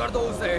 कर दो उसे।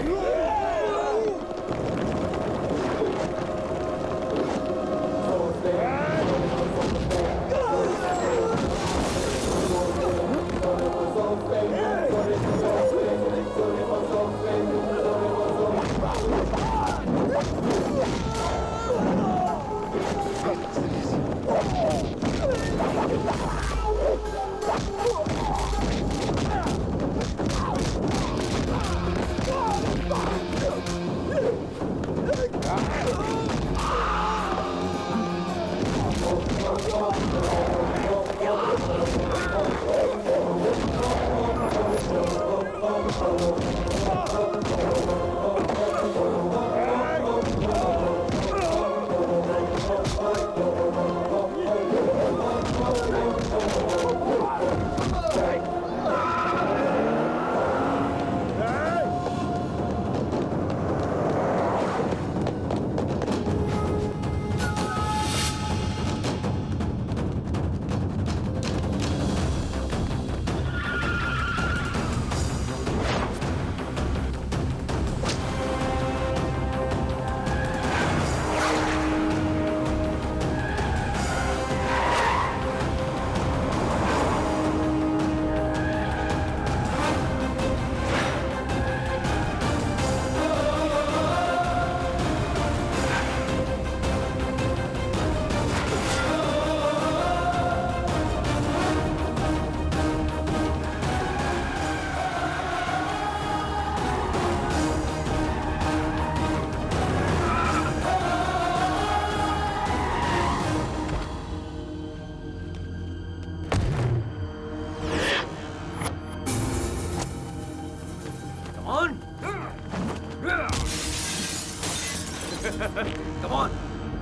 Come on!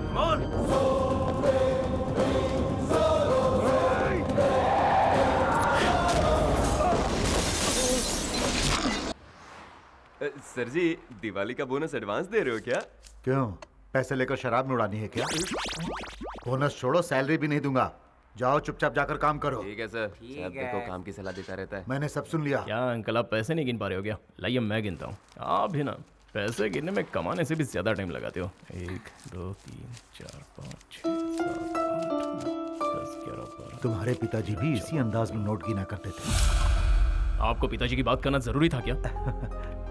Come on! Sir ji, Diwali का बोनस एडवांस दे रहे हो क्या? क्यों, पैसे लेकर शराब में उड़ानी है क्या? बोनस छोड़ो, सैलरी भी नहीं दूंगा। जाओ चुपचाप जाकर काम करो। ठीक है सर। जब देखो काम की सलाह देता रहता है। मैंने सब सुन लिया। क्या अंकल, आप पैसे नहीं गिन पा रहे हो क्या? लाइए मैं गिनता हूँ। आप भी ना पैसे गिनने में कमाने से भी ज्यादा टाइम लगाते हो। 1 2 3 4 5 6 7 8 9 10 11 12। तुम्हारे पिताजी भी इसी अंदाज में नोट गिना करते थे। आपको पिताजी की बात करना जरूरी था क्या?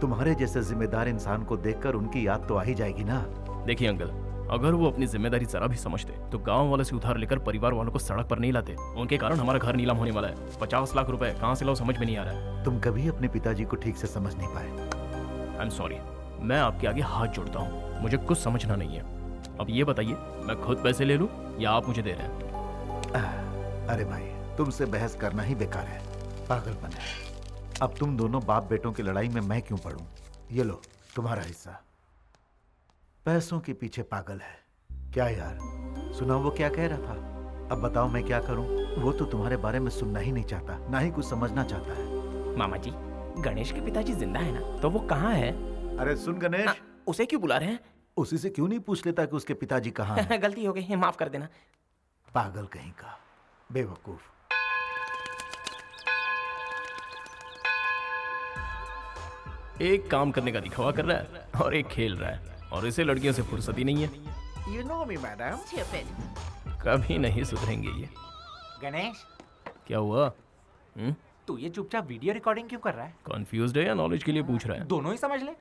तुम्हारे जैसे जिम्मेदार इंसान को देखकर उनकी याद तो आ ही जाएगी ना। देखिए अंकल, अगर वो अपनी जिम्मेदारी जरा भी समझते तो गांव वालों से उधार लेकर परिवार वालों को सड़क पर नहीं लाते। उनके कारण हमारा घर नीलाम होने वाला है। 50 लाख रुपए कहाँ से लाओ समझ में नहीं आ रहा है। तुम कभी अपने पिताजी को ठीक से समझ नहीं पाए। आई एम सॉरी, मैं आपके आगे हाथ जोड़ता हूँ, मुझे कुछ समझना नहीं है। अब ये बताइए, मैं खुद पैसे ले लूँ या आप मुझे दे रहे हैं? अरे भाई, तुमसे बहस करना ही बेकार है, पागलपन है। अब तुम दोनों बाप बेटों की लड़ाई में मैं क्यों पड़ूं? ये लो तुम्हारा हिस्सा। पैसों के पीछे पागल है क्या यार? सुना वो क्या कह रहा था? अब बताओ मैं क्या करूं? वो तो तुम्हारे बारे में सुनना ही नहीं चाहता, ना ही कुछ समझना चाहता है। मामा जी, गणेश के पिताजी जिंदा है ना? तो वो कहाँ है? अरे सुन गणेश, उसे क्यों बुला रहे हैं? उसी से क्यों नहीं पूछ लेता कि उसके पिताजी कहाँ हैं? गलती हो गई, माफ कर देना। पागल कहीं का, बेवकूफ। एक काम करने का दिखावा कर रहा है और एक खेल रहा है, और इसे लड़कियों से फुर्सत ही नहीं है। You know me, madam. कभी नहीं सुधरेंगे ये। गणेश, क्या हुआ? तू ये चुपचाप वीडियो रिकॉर्डिंग क्यों कर रहा है? कॉन्फ्यूज्ड है या नॉलेज के लिए पूछ रहा है? दोनों ही समझ ले।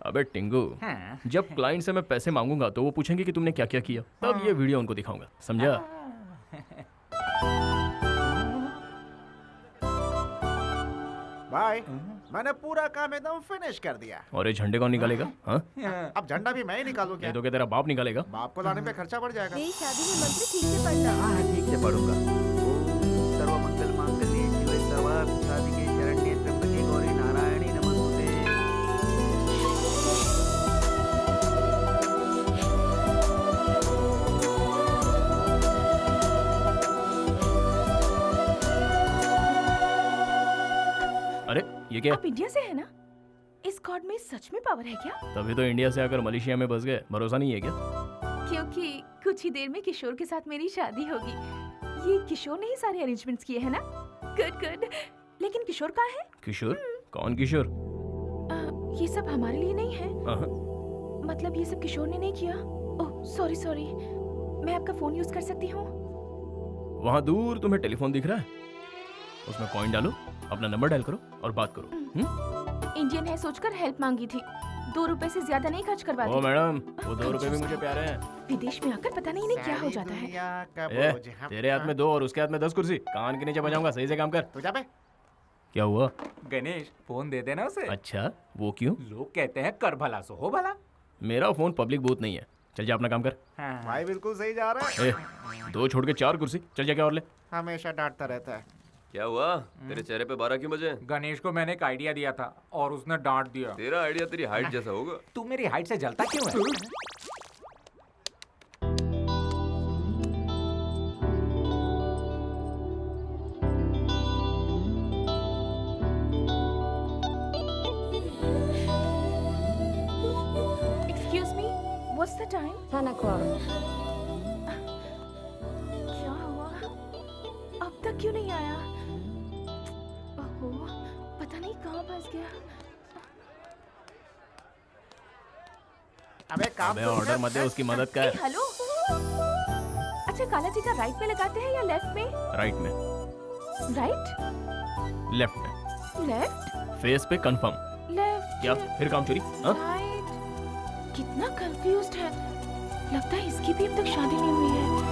अबे टिंगू, हाँ। जब क्लाइंट से मैं पैसे मांगूंगा तो वो पूछेंगे कि तुमने क्या क्या किया, तब ये वीडियो उनको दिखाऊंगा, समझा? बाय। मैंने पूरा काम एकदम फिनिश कर दिया। और ये झंडे कौन निकालेगा? हाँ? अब झंडा भी मैं ही निकालू क्या? ये तो क्या तेरा बाप निकालेगा? बाप को लाने पे खर्चा बढ़ जाएगा। मेरी शादी में मंत्र ठीक से पढ़ना। हाँ ठीक से पढ़ूंगा। सर्वमंगल मांगल्ये शिवे सर्वार्थ साधिके शरण्ये त्र्यंबके गौरी नारायणी नमोस्तुते। अरे ये क्या? आप इंडिया से है ना? इस गॉड में सच में पावर है क्या? तभी तो इंडिया से आकर मलेशिया में बस गए, भरोसा नहीं है क्या? क्योंकि कुछ ही देर में किशोर के साथ मेरी शादी होगी। ये किशोर ने ही सारे अरेंजमेंट्स किए हैं ना? Good good. लेकिन किशोर कहाँ है? किशोर? कौन किशोर? ये सब हमारे लिए नहीं है। हाँ, मतलब ये सब किशोर ने नहीं किया। Oh sorry sorry. मैं आपका फोन यूज कर सकती हूँ? वहाँ दूर तुम्हें टेलीफोन दिख रहा है, उसमें कॉइन डालो, अपना नंबर डायल करो और बात करो। इंडियन है सोचकर हेल्प मांगी थी। 2 रुपए से ज्यादा नहीं खर्च करवा ओ दी। मैडम, वो 2 रुपए भी मुझे प्यारे हैं। विदेश में आकर पता नहीं इन्हें क्या हो जाता है। दुनिया का ए, बोझ हम- तेरे हाथ में 2 और उसके हाथ में 10 कुर्सी, कान के नीचे बजाऊंगा। सही से काम कर। तू जा बे। क्या हुआ? गणेश फोन दे देना उसे। अच्छा, वो क्यों? लोग कहते हैं कर भला सो हो भला। मेरा फोन पब्लिक बूथ नहीं है। चल जा अपना काम कर। हाँ। भाई बिल्कुल सही जा रहा है। ए, 2 छोड़ के 4 कुर्सी। चल जा, क्या और ले। हमेशा डांटता रहता है। क्या हुआ? तेरे चेहरे पे 12 क्यों बजे? गणेश को मैंने एक आइडिया दिया था और उसने डांट दिया। तेरा आइडिया तेरी हाइट जैसा होगा। तू मेरी हाइट से जलता क्यों है? Excuse me, what's the time? 10 o'clock. क्या हुआ? अब तक क्यों नहीं आया? ओहो, पता नहीं कहाँ फंस गया। अबे काम अबे तो ऑर्डर कर। मत दे, उसकी मदद ए, कर। हेलो। अच्छा, काला जी का राइट में लगाते हैं या लेफ्ट में? राइट में, राइट, लेफ्ट में, लेफ्ट, फेस पे कंफर्म। लेफ्ट। क्या फिर काम चोरी? हाँ? राइट। कितना कंफ्यूज्ड है। लगता है इसकी भी अब तक शादी नहीं हुई है।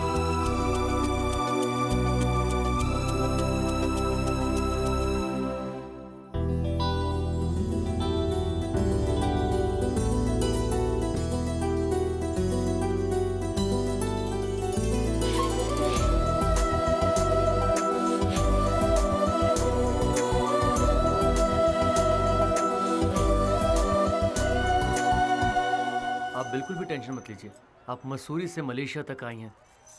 आप बिल्कुल भी टेंशन मत लीजिए। आप मसूरी से मलेशिया तक आई हैं।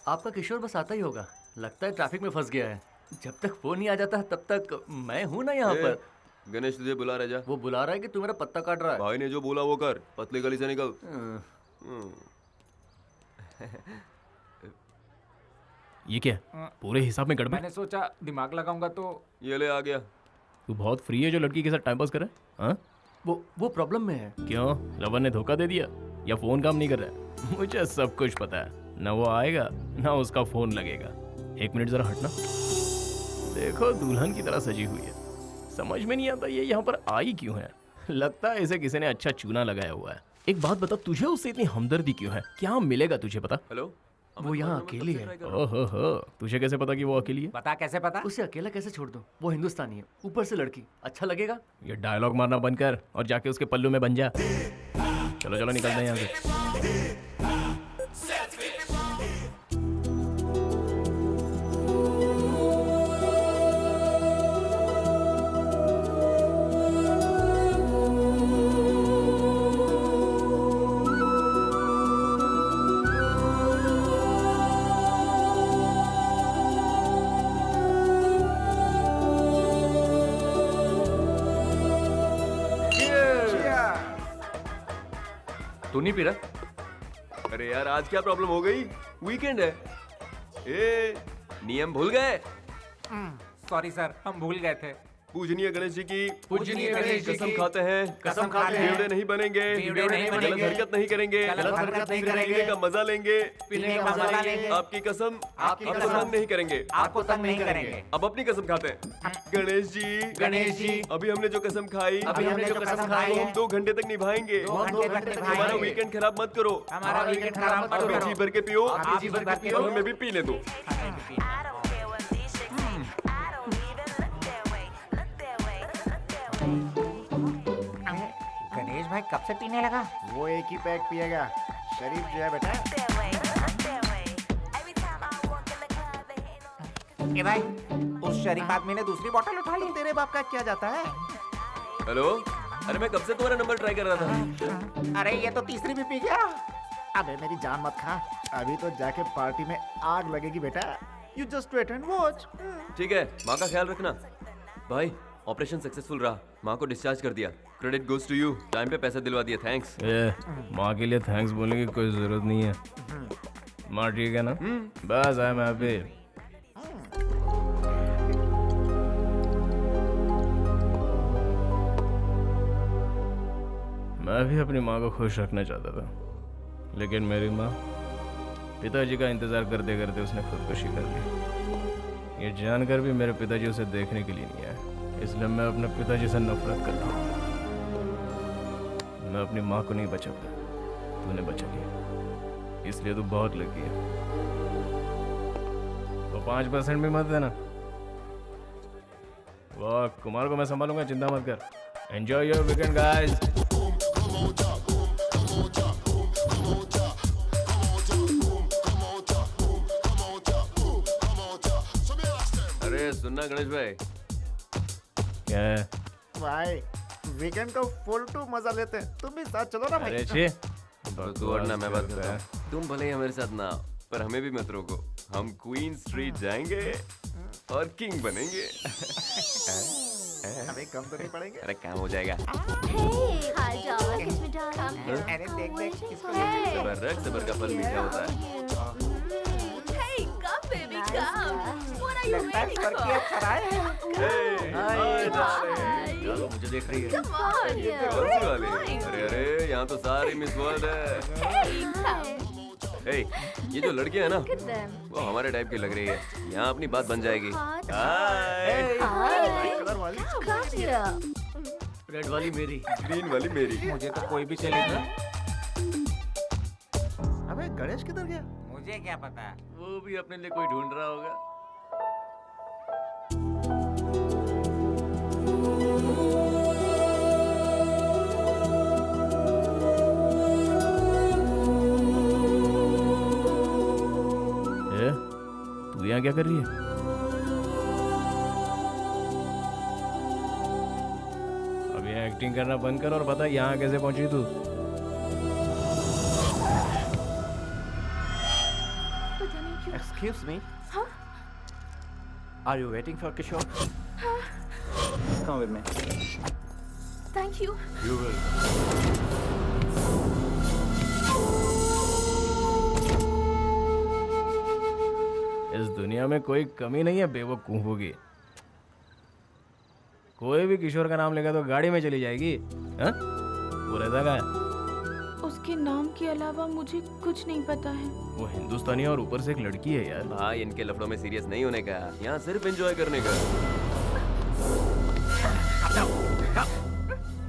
आपका किशोर बस आता ही होगा। लगता है ट्रैफिक में फंस गया है। जब तक फोन नहीं आ जाता तब तक मैं हूं ना यहाँ ए, पर। गणेश तुझे बुला रहा है, जा। वो बुला रहा है कि तू मेरा पत्ता काट रहा है। भाई ने जो बोला वो कर, पतली गली से निकल। ये क्या? पूरे हिसाब में गड़बड़। मैंने सोचा दिमाग लगाऊंगा तो। ये ले, आ गया। तू बहुत फ्री है जो लड़की के साथ टाइम पास कर रहा है? हाँ? वो प्रॉब्लम में है। क्यों? लवर ने धोखा दे दिया या फोन काम नहीं कर रहा है? मुझे सब कुछ पता है। ना वो आएगा ना उसका फोन लगेगा। 1 मिनट जरा हटना। देखो, दुल्हन की तरह सजी हुई है। समझ में नहीं आता ये यहाँ पर आई क्यों है। लगता है इसे किसी ने अच्छा चूना लगाया हुआ है। एक बात बता, तुझे उससे इतनी हमदर्दी क्यों है? क्या मिलेगा तुझे पता? हेलो, वो यहाँ अकेली है। ओहो हो, तुझे कैसे पता कि वो अकेली है? बता कैसे पता? उसे अकेला कैसे छोड़ दूं? वो हिंदुस्तानी है, ऊपर से लड़की। अच्छा लगेगा? ये डायलॉग मारना बंद कर और जाके उसके पल्लू में बन जा। चलो चलो, निकलते हैं यहाँ से। तू नहीं पी रहा? अरे यार, आज क्या प्रॉब्लम हो गई? वीकेंड है। ए, नियम भूल गए? सॉरी सर, हम भूल गए थे। पूजनीय गणेश जी की पूजनीय गणेश जी कसम की खाते हैं, कसम खाते हैं, बेवड़े नहीं बनेंगे, बेवड़े नहीं बनेंगे, गलत हरकत नहीं करेंगे, गलत हरकत नहीं करेंगे, पीने का मजा लेंगे, पीने का मजा लेंगे, आपकी कसम आपकी आपको कसम तंग नहीं करेंगे। आपको तंग नहीं करेंगे। अब अपनी कसम खाते हैं। गणेश जी, अभी हमने जो कसम खाई, अभी हमने जो कसम खाई वो है, हम 2 घंटे तक निभाएंगे। 2 घंटे तक हमारा निभाएंगे। वीकेंड खराब मत करो। हमारा वीकेंड खराब मत आप भी करो। जी भर के पियो, आप भी जी भर के पियो। और हमें भी पीने दो। गणेश भाई कब से पीने लगा? वो एक ही पैक पिएगा। शरीफ जो है बेटा। ए भाई, उस शरीफ आदमी ने दूसरी बोतल उठा ली। तेरे बाप का क्या जाता है? हेलो, अरे मैं कब से तुम्हारा नंबर ट्राई कर रहा था। अरे ये तो तीसरी भी पी गया। अबे मेरी जान मत खा। अभी तो जाके पार्टी में आग लगेगी बेटा। You just wait and watch. ठीक है, माँ का ख्याल रखना। भाई, ऑपरेशन सक्सेसफुल रहा, माँ को डिस्चार्ज कर दिया। Credit goes to you, time पे पैसा दिलवा दिया, थैंक्स। माँ के लिए थैंक्स बोलने की कोई जरूरत नहीं है। माँ ठीक है ना? बस आई एम हैप्पी। मैं भी अपनी माँ को खुश रखना चाहता था, लेकिन मेरी माँ पिताजी का इंतज़ार करते करते उसने खुदकुशी कर ली। ये जानकर भी मेरे पिताजी उसे देखने के लिए नहीं आए, इसलिए मैं अपने पिताजी से नफरत करता हूँ। मैं अपनी माँ को नहीं बचा पाया, तूने बचा लिया, इसलिए तू बहुत लगी है। तो 5% भी मत देना। वाह, कुमार को मैं संभालूंगा, चिंता मत कर। Enjoy your weekend guys. अरे सुनना गणेश भाई, क्या है? भाई वीकेंड को फुल टू मजा लेते हैं, तुम भी साथ चलो ना भाई। अरे छे, तू और ना मैं बात करता हूँ। तुम भले ही हमारे साथ ना आओ, पर हमें भी मत रोको। हम क्वीन स्ट्रीट जाएंगे और किंग बनेंगे। अरे कम तो नहीं पड़ेंगे। अरे काम हो जाएगा। अरे देख देख किसको सबर रख, सबर का फल मीठा होता है। लगता है करके खराए है। चलो, मुझे देख रही है। कौन सी वाली? अरे अरे, यहाँ तो सारी मिस वर्ल्ड है। हे, ये जो लड़की है ना, वो हमारे टाइप की लग रही है। यहाँ अपनी बात बन जाएगी। हाय। कलर वाली रेड वाली मेरी, ग्रीन वाली मेरी। मुझे तो कोई भी चलेगा। अबे गणेश किधर गया? मुझे क्या पता। वो भी अपने लिए कोई ढूंढ रहा होगा। तू यहाँ क्या कर रही है? अब यहाँ एक्टिंग करना बंद कर और बता यहाँ कैसे पहुंची तू? Excuse me. Huh? Are you waiting for Kishore? Come with me. Thank you. You will. इस दुनिया में कोई कमी नहीं है बेवकूफों की। कोई भी किशोर का नाम लेगा तो गाड़ी में चली जाएगी। हाँ? वो रहता कहाँ है? उसके नाम के अलावा मुझे कुछ नहीं पता है। वो हिंदुस्तानी और ऊपर से एक लड़की है यार। भाई इनके लफड़ों में सीरियस नहीं होने का, यहाँ सिर्फ एंजॉय करने का।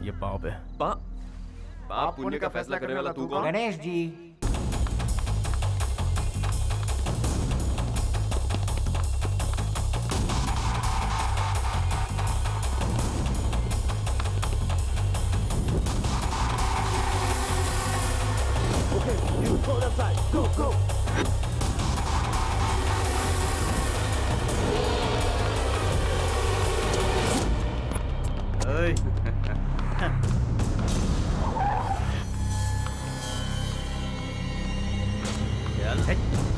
ये पाप है। पाप पुण्य का फैसला करने वाला तू कौन? गणेश जी,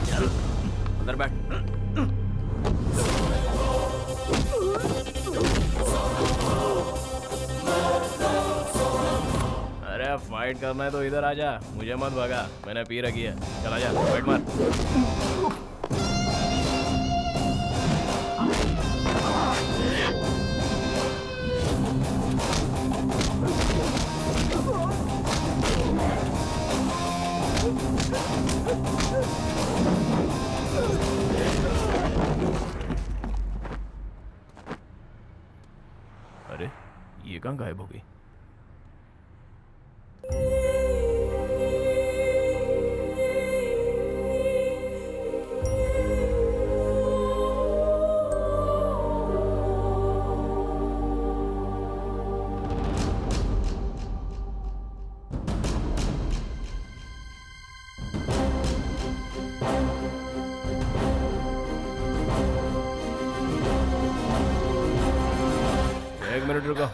चल अंदर बैठ। अरे अब फाइट करना है तो इधर आ जा, मुझे मत भगा, मैंने पी रखी है। चला जा, फाइट मार। अरे ये कहाँ गायब हो गई? एक मिनट रुको।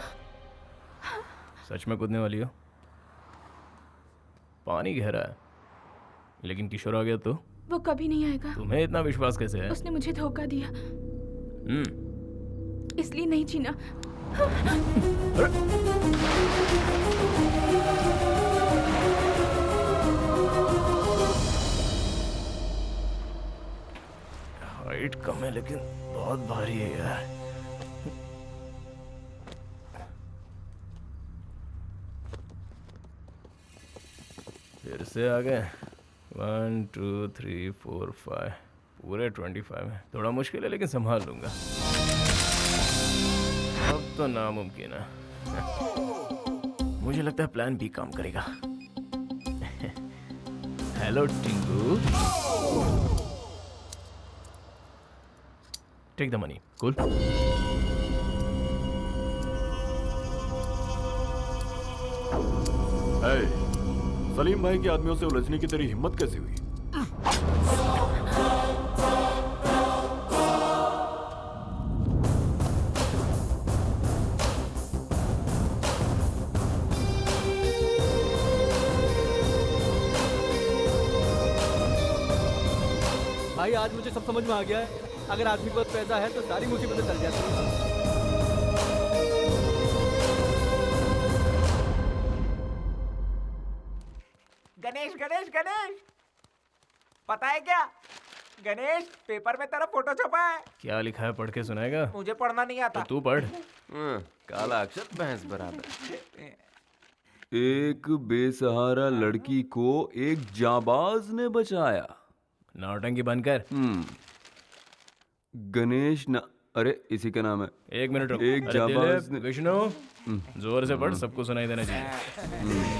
सच में कूदने वाली हो? पानी गहरा है, लेकिन किशोर आ गया तो? वो कभी नहीं आएगा। तुम्हें इतना विश्वास कैसे है? उसने मुझे धोखा दिया, इसलिए नहीं जीना। हाइट कम है लेकिन बहुत भारी है यार। फिर से आ गए। 1 2 3 4 5 पूरे 25 है। थोड़ा मुश्किल है लेकिन संभाल लूंगा। अब तो नामुमकिन है। मुझे लगता है प्लान बी काम करेगा। Hello Tingu, take the money. Cool. Salim भाई के आदमियों से उलझने की तेरी हिम्मत कैसे हुई? भाई आज मुझे सब समझ में आ गया है। अगर आदमी के पास पैसा है तो सारी मुसीबतें टल जाती हैं। गणेश गणेश गणेश, पता है क्या गणेश, पेपर में तेरा फोटो छपा है। क्या लिखा है, पढ़ के सुनाएगा? मुझे पढ़ना नहीं आता। तो तू पढ़। काला अक्षर भैंस बराबर। एक बेसहारा लड़की को एक जाबाज ने बचाया। नौटंकी बंद कर। गणेश ना, अरे इसी का नाम है। एक मिनट रुक। एक जाबाज ने, विष्णु जोर से पढ़, सबको सुनाई देना चाहिए।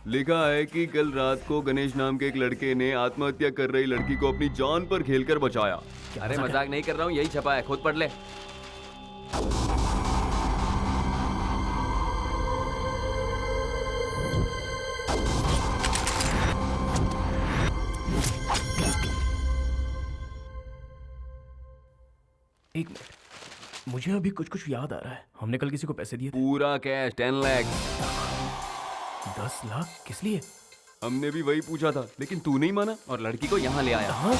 लिखा है कि कल रात को गणेश नाम के एक लड़के ने आत्महत्या कर रही लड़की को अपनी जान पर खेलकर बचाया। अरे मजाक नहीं कर रहा हूँ, यही छपा है, खुद पढ़ ले। एक मिनट, मुझे अभी कुछ कुछ याद आ रहा है। हमने कल किसी को पैसे दिए थे। पूरा कैश 10 लाख। 10 लाख किस लिए? हमने भी वही पूछा था, लेकिन तू नहीं माना और लड़की को यहाँ ले आया।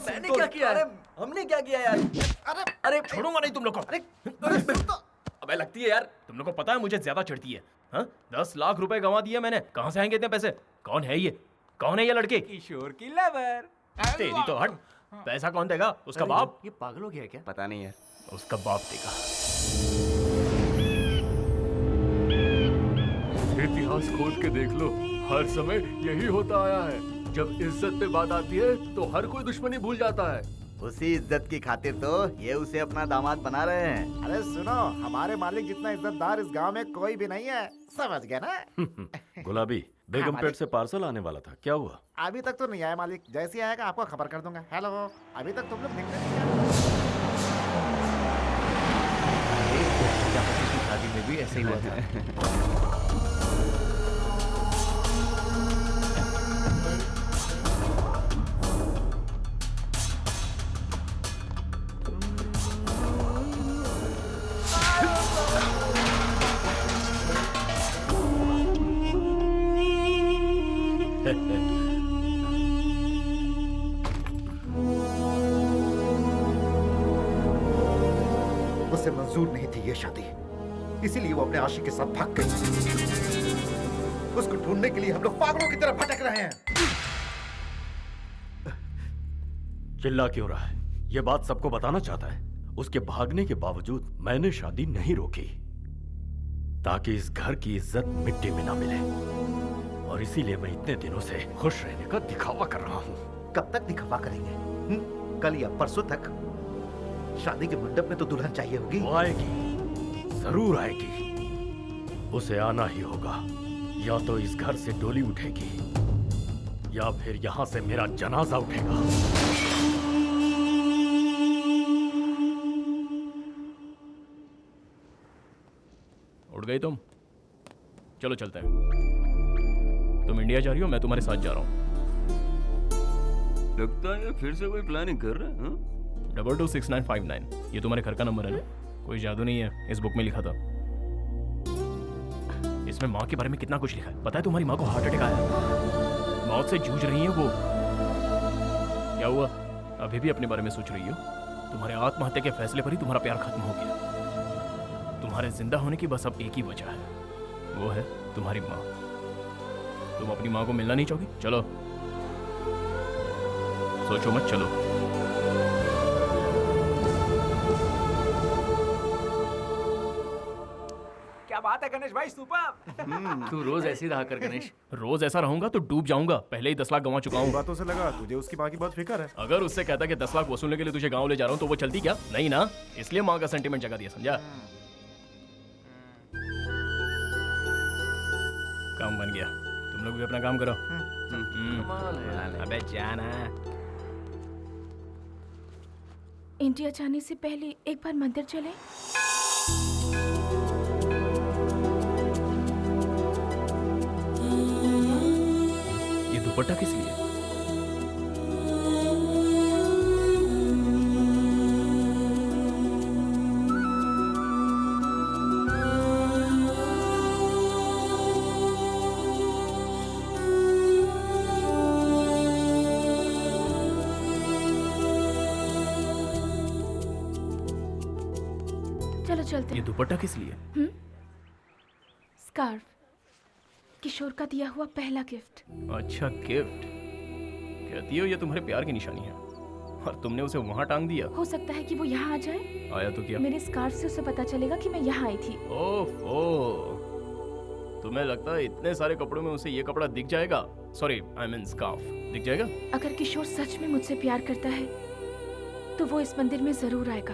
मैंने क्या किया? अरे हमने क्या किया यार? अरे छोड़ूंगा नहीं तुम लोग को। अबे लगती है यार, तुम लोग को पता है मुझे ज्यादा चढ़ती है। हाँ, 10 लाख रुपए गंवा दिए मैंने। कहाँ से आएंगे इतने पैसे? कौन है ये? कौन है ये लड़के? किशोर की लवर। तेरी तो हट। पैसा कौन देगा? उसका बाप? ये पागल हो गया है क्या? पता नहीं है। उसका बाप देगा। इतिहास खोद के देख लो, हर समय यही होता आया है। जब इज्जत पे बात आती है तो हर कोई दुश्मनी भूल जाता है। उसी इज्जत की खातिर तो ये उसे अपना दामाद बना रहे हैं। अरे सुनो, हमारे मालिक जितना इज्जतदार इस गांव में कोई भी नहीं है, समझ गए ना? गुलाबी, बेगमपेट से पार्सल आने वाला था, क्या हुआ? अभी तक तो नहीं आया मालिक, जैसे ही आएगा आपको खबर कर दूंगा। हेलो, अभी तक तुम लोग दिख नहीं आए। शादी में भी ऐसे ही हुआ था। उसे मंजूर नहीं थी ये शादी, इसीलिए वो अपने आशिक के साथ भाग गई। उसको ढूंढने के लिए हम लोग पागलों की तरह भटक रहे हैं। चिल्ला क्यों रहा है? ये बात सबको बताना चाहता है। उसके भागने के बावजूद मैंने शादी नहीं रोकी, ताकि इस घर की इज्जत मिट्टी में ना मिले। और इसीलिए मैं इतने दिनों से खुश रहने का दिखावा कर रहा हूँ। कब तक दिखावा करेंगे? कल या परसों तक? शादी के मंडप में तो दुल्हन चाहिए होगी। वो आएगी, जरूर आएगी। उसे आना ही होगा। या तो इस घर से डोली उठेगी या फिर यहाँ से मेरा जनाजा उठेगा। उठ गई तुम? चलो चलते हैं। तुम इंडिया जा रही हो, मैं तुम्हारे साथ जा रहा हूँ। लगता है फिर से कोई प्लानिंग कर रहे हैं। 226959, ये तुम्हारे घर का नंबर है ना? कोई जादू नहीं है, इस बुक में लिखा था। इसमें माँ के बारे में कितना कुछ लिखा है। पता है तुम्हारी माँ को हार्ट अटैक आया, मौत से जूझ रही है वो। क्या हुआ, अभी भी अपने बारे में सोच रही हो? तुम्हारे आत्महत्या के फैसले पर ही तुम्हारा प्यार खत्म हो गया। तुम्हारे जिंदा होने की बस अब एक ही वजह है, वो है तुम्हारी माँ। तुम अपनी माँ को मिलना नहीं चाहोगी? चलो, सोचो मत, चलो। क्या बात है गणेश भाई, सुपर। तू रोज ऐसे ही रहा कर गणेश। रोज ऐसा रहूंगा तो डूब जाऊंगा। पहले ही 10 लाख गंवा चुका हूँ। बातों से लगा तुझे उसकी माँ की बहुत फिक्र है। अगर उससे कहता कि 10 लाख वसूलने के लिए तुझे गांव ले जा रहा हूँ तो वो चलती क्या? नहीं ना, इसलिए माँ का सेंटीमेंट जगा दिया, समझा? काम बन गया, तुम लोग भी अपना काम करो। अबे जाना। इंडिया जाने से पहले एक बार मंदिर चले। ये दुपट्टा किस लिए? चलो चलते। ये दुपट्टा किस लिए? स्कार्फ, किशोर का दिया हुआ पहला गिफ्ट। अच्छा, गिफ्ट। कहती हो ये तुम्हारे प्यार की निशानी है, और तुमने उसे वहां टांग दिया। हो सकता है कि वो यहाँ आ जाए। आया तो क्या? मेरे स्कार्फ से उसे पता चलेगा कि मैं यहाँ आई थी। ओफो, तुम्हें लगता है इतने सारे कपड़ों में उसे ये कपड़ा दिख जाएगा? सॉरी, आई मीन स्कार्फ दिख जाएगा? अगर किशोर सच में मुझसे प्यार करता है तो वो इस मंदिर में जरूर आएगा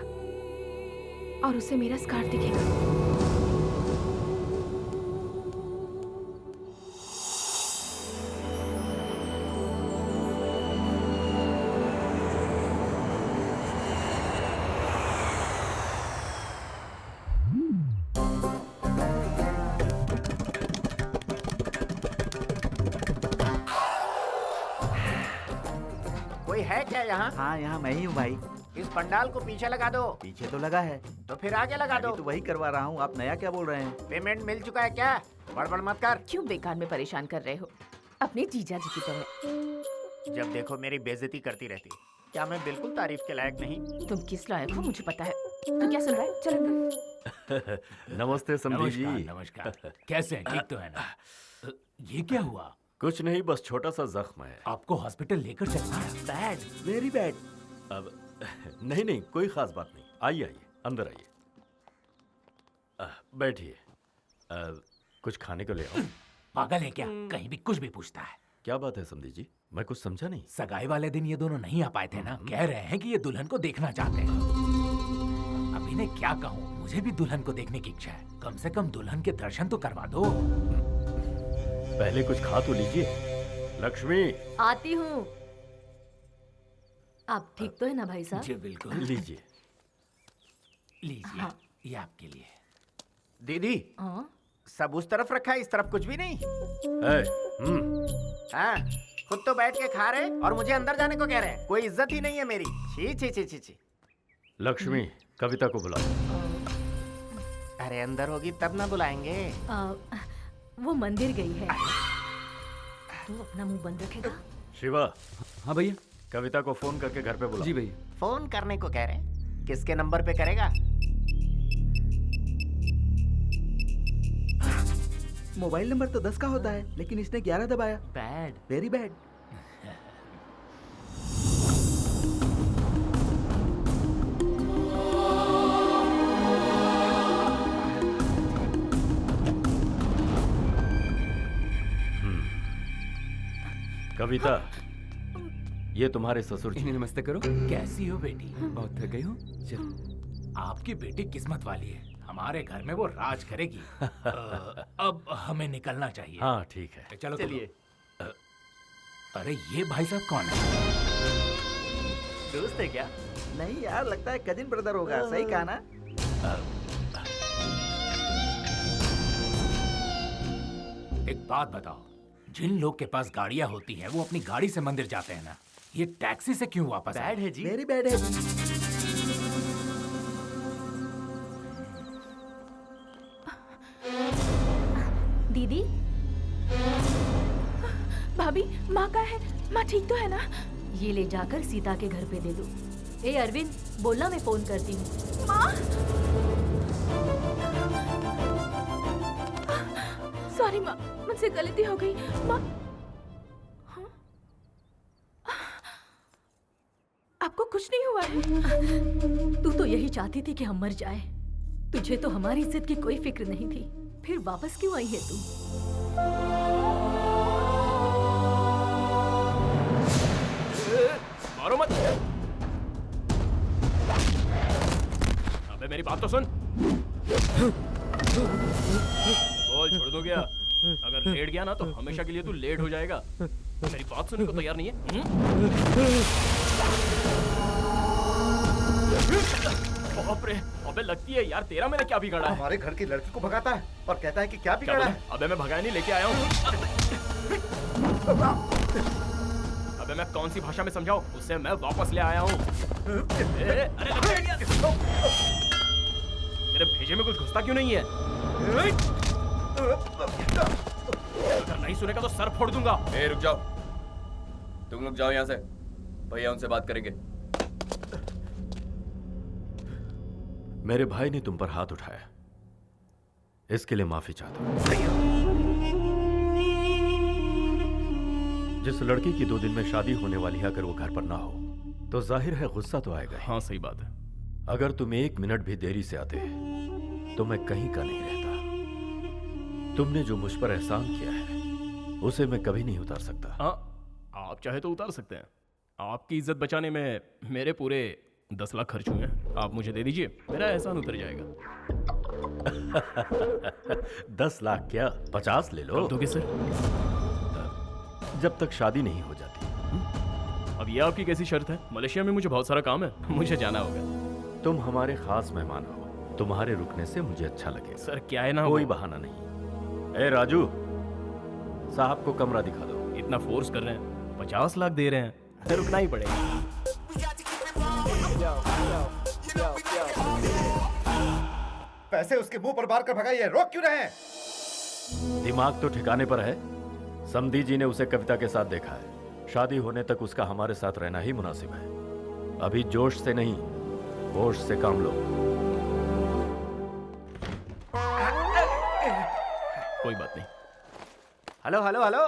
और उसे मेरा स्कार्फ दिखेगा। कोई है क्या यहाँ? हाँ, यहाँ मैं ही हूँ भाई। इस पंडाल को पीछे लगा दो। पीछे तो लगा है। तो फिर आगे लगा दो। तो वही करवा रहा हूँ, आप नया क्या बोल रहे हैं? पेमेंट मिल चुका है क्या? बड़बड़ मत कर। क्यों बेकार में परेशान कर रहे हो? अपने जीजा जी की तरह। जब देखो मेरी बेइज्जती करती रहती। क्या मैं बिल्कुल तारीफ के लायक नहीं? तुम किस लायक हो मुझे पता है। तू क्या सुन रहा है? चल अंदर। नमस्ते समधी जी। नमस्कार। कैसे हैं? ठीक तो है ना? ये क्या हुआ? कुछ नहीं, बस छोटा सा जख्म है। आपको हॉस्पिटल लेकर चलना है। Bad, very bad. अब नहीं नहीं, कोई खास बात नहीं। आइए आइए, अंदर आइए, बैठिए। कुछ खाने को ले आओ। पागल है क्या? कहीं भी कुछ भी पूछता है। क्या बात है समधी जी, मैं कुछ समझा नहीं। सगाई वाले दिन ये दोनों नहीं आ पाए थे ना? कह रहे हैं कि ये दुल्हन को देखना चाहते हैं। अब इन्हें क्या कहूँ, मुझे भी दुल्हन को देखने की इच्छा है। कम से कम दुल्हन के दर्शन तो करवा दो। पहले कुछ खा तो लीजिए। लक्ष्मी, आती हूँ। आप ठीक तो है ना भाई साहब? जी बिल्कुल। लीजिए लीजिए। हाँ। ये आपके लिए। दीदी, सब उस तरफ रखा है, इस तरफ कुछ भी नहीं। हाँ, खुद तो बैठ के खा रहे और मुझे अंदर जाने को कह रहे हैं। कोई इज्जत ही नहीं है मेरी। छी छी छी छी छी। लक्ष्मी, कविता को बुलाओ। अरे अंदर होगी तब ना बुलाएंगे। वो मंदिर गई है। तू अपना मुंह बंद रखेगा? शिवा। हाँ भैया। कविता को फोन करके घर पे बुलाओ। जी भैया। फोन करने को कह रहे हैं? किसके नंबर पे करेगा? मोबाइल नंबर तो 10 का होता है, लेकिन इसने 11 दबाया। Bad, very bad. कविता, ये तुम्हारे ससुर जी। नमस्ते करो। कैसी हो बेटी? बहुत थक गई हो? चल। आपकी बेटी किस्मत वाली है, हमारे घर में वो राज करेगी। अब हमें निकलना चाहिए। हाँ ठीक है, चलो चलिए। अरे ये भाई साहब कौन है? दोस्त है क्या? नहीं यार, लगता है कजिन ब्रदर होगा। सही कहा ना? एक बात बताओ, जिन लोग के पास गाड़ियां होती हैं वो अपनी गाड़ी से मंदिर जाते हैं ना, ये टैक्सी से क्यों वापस आए? बैड है जी। वेरी बैड है जी। दीदी, भाभी, माँ का है? माँ ठीक तो है ना? ये ले जाकर सीता के घर पे दे दो। ए अरविंद, बोलना मैं फोन करती हूँ। माँ, सॉरी माँ, मुझसे गलती हो गई माँ। आपको कुछ नहीं हुआ है? तू तो यही चाहती थी कि हम मर जाए। तुझे तो हमारी इज्जत की कोई फिक्र नहीं थी, फिर वापस क्यों आई है तू? मारो मत। अबे मेरी बात तो सुन। बोल, छोड़ दो क्या? अगर लेट गया ना तो हमेशा के लिए तू लेट हो जाएगा। मेरी बात सुनने को तैयार नहीं है? बाप रे, अबे लगती है यार, तेरा मैंने क्या बिगाड़ा है? हमारे घर की लड़की को भगाता है और कहता है कि क्या बिगाड़ा है? अबे मैं भगाया नहीं, लेके आया हूँ। अबे मैं कौन सी भाषा में समझाऊं? उसे मैं वापस ले आया हूँ। तेरे भेजे में कुछ घुसता क्यों नहीं है? अगर नहीं सुनेगा तो सर फोड़ दूंगा। रुक जाओ, तुम लोग जाओ यहाँ से, भैया उनसे बात करेंगे। मेरे भाई ने तुम पर हाथ उठाया, इसके लिए माफी चाहता हूं। जिस लड़की की 2 दिन में शादी होने वाली है, अगर वो घर पर ना हो तो जाहिर है गुस्सा तो आएगा। हाँ सही बात है। अगर तुम 1 मिनट भी देरी से आते तो मैं कहीं का नहीं रहता। तुमने जो मुझ पर एहसान किया है उसे मैं कभी नहीं उतार सकता। हाँ, आप चाहे तो उतार सकते हैं। आपकी इज्जत बचाने में मेरे पूरे 10 लाख खर्च हुए हैं। आप मुझे दे दीजिए, मेरा एहसान उतर जाएगा। 10 लाख क्या, 50 ले लो। दोगे सर? जब तक शादी नहीं हो जाती। अब ये आपकी कैसी शर्त है? मलेशिया में मुझे बहुत सारा काम है, मुझे जाना होगा। तुम हमारे खास मेहमान हो, तुम्हारे रुकने से मुझे अच्छा लगेगा। सर क्या है ना, कोई बहाना नहीं। ए राजू, साहब को कमरा दिखा दो। इतना फोर्स कर रहे हैं, 50 लाख दे रहे हैं, रुकना ही पड़ेगा। पैसे उसके मुंह पर मार कर भगाइए, रोक क्यों रहे हैं? दिमाग तो ठिकाने पर है। समधी जी ने उसे कविता के साथ देखा है। शादी होने तक उसका हमारे साथ रहना ही मुनासिब है। अभी जोश से नहीं, होश से काम लो। कोई बात नहीं। Hello hello hello.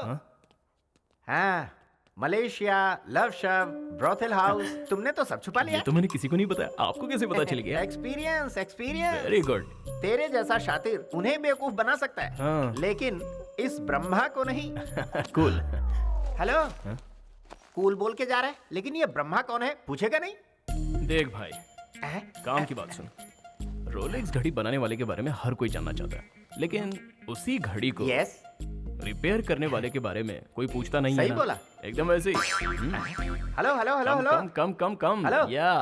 हाँ, मलेशिया, लव शव, ब्रोथल हाउस, तुमने तो सब छुपा लिया। ये तो मैंने किसी को नहीं बताया, आपको कैसे पता चल गया? Experience, experience. Very good. तेरे जैसा शातिर उन्हें बेवकूफ बना सकता है, हाँ। लेकिन इस ब्रह्मा को नहीं। कूल। हेलो, कूल बोल के जा रहा है, लेकिन ये ब्रह्मा कौन है पूछेगा नहीं? देख भाई, काम की बात सुन। रोलेक्स घड़ी बनाने वाले के बारे में हर कोई जानना चाहता है, लेकिन उसी घड़ी को रिपेयर करने वाले के बारे में कोई पूछता नहीं है। सही बोला। एकदम ऐसे ही। Hello hello hello hello. Come come come. Hello. या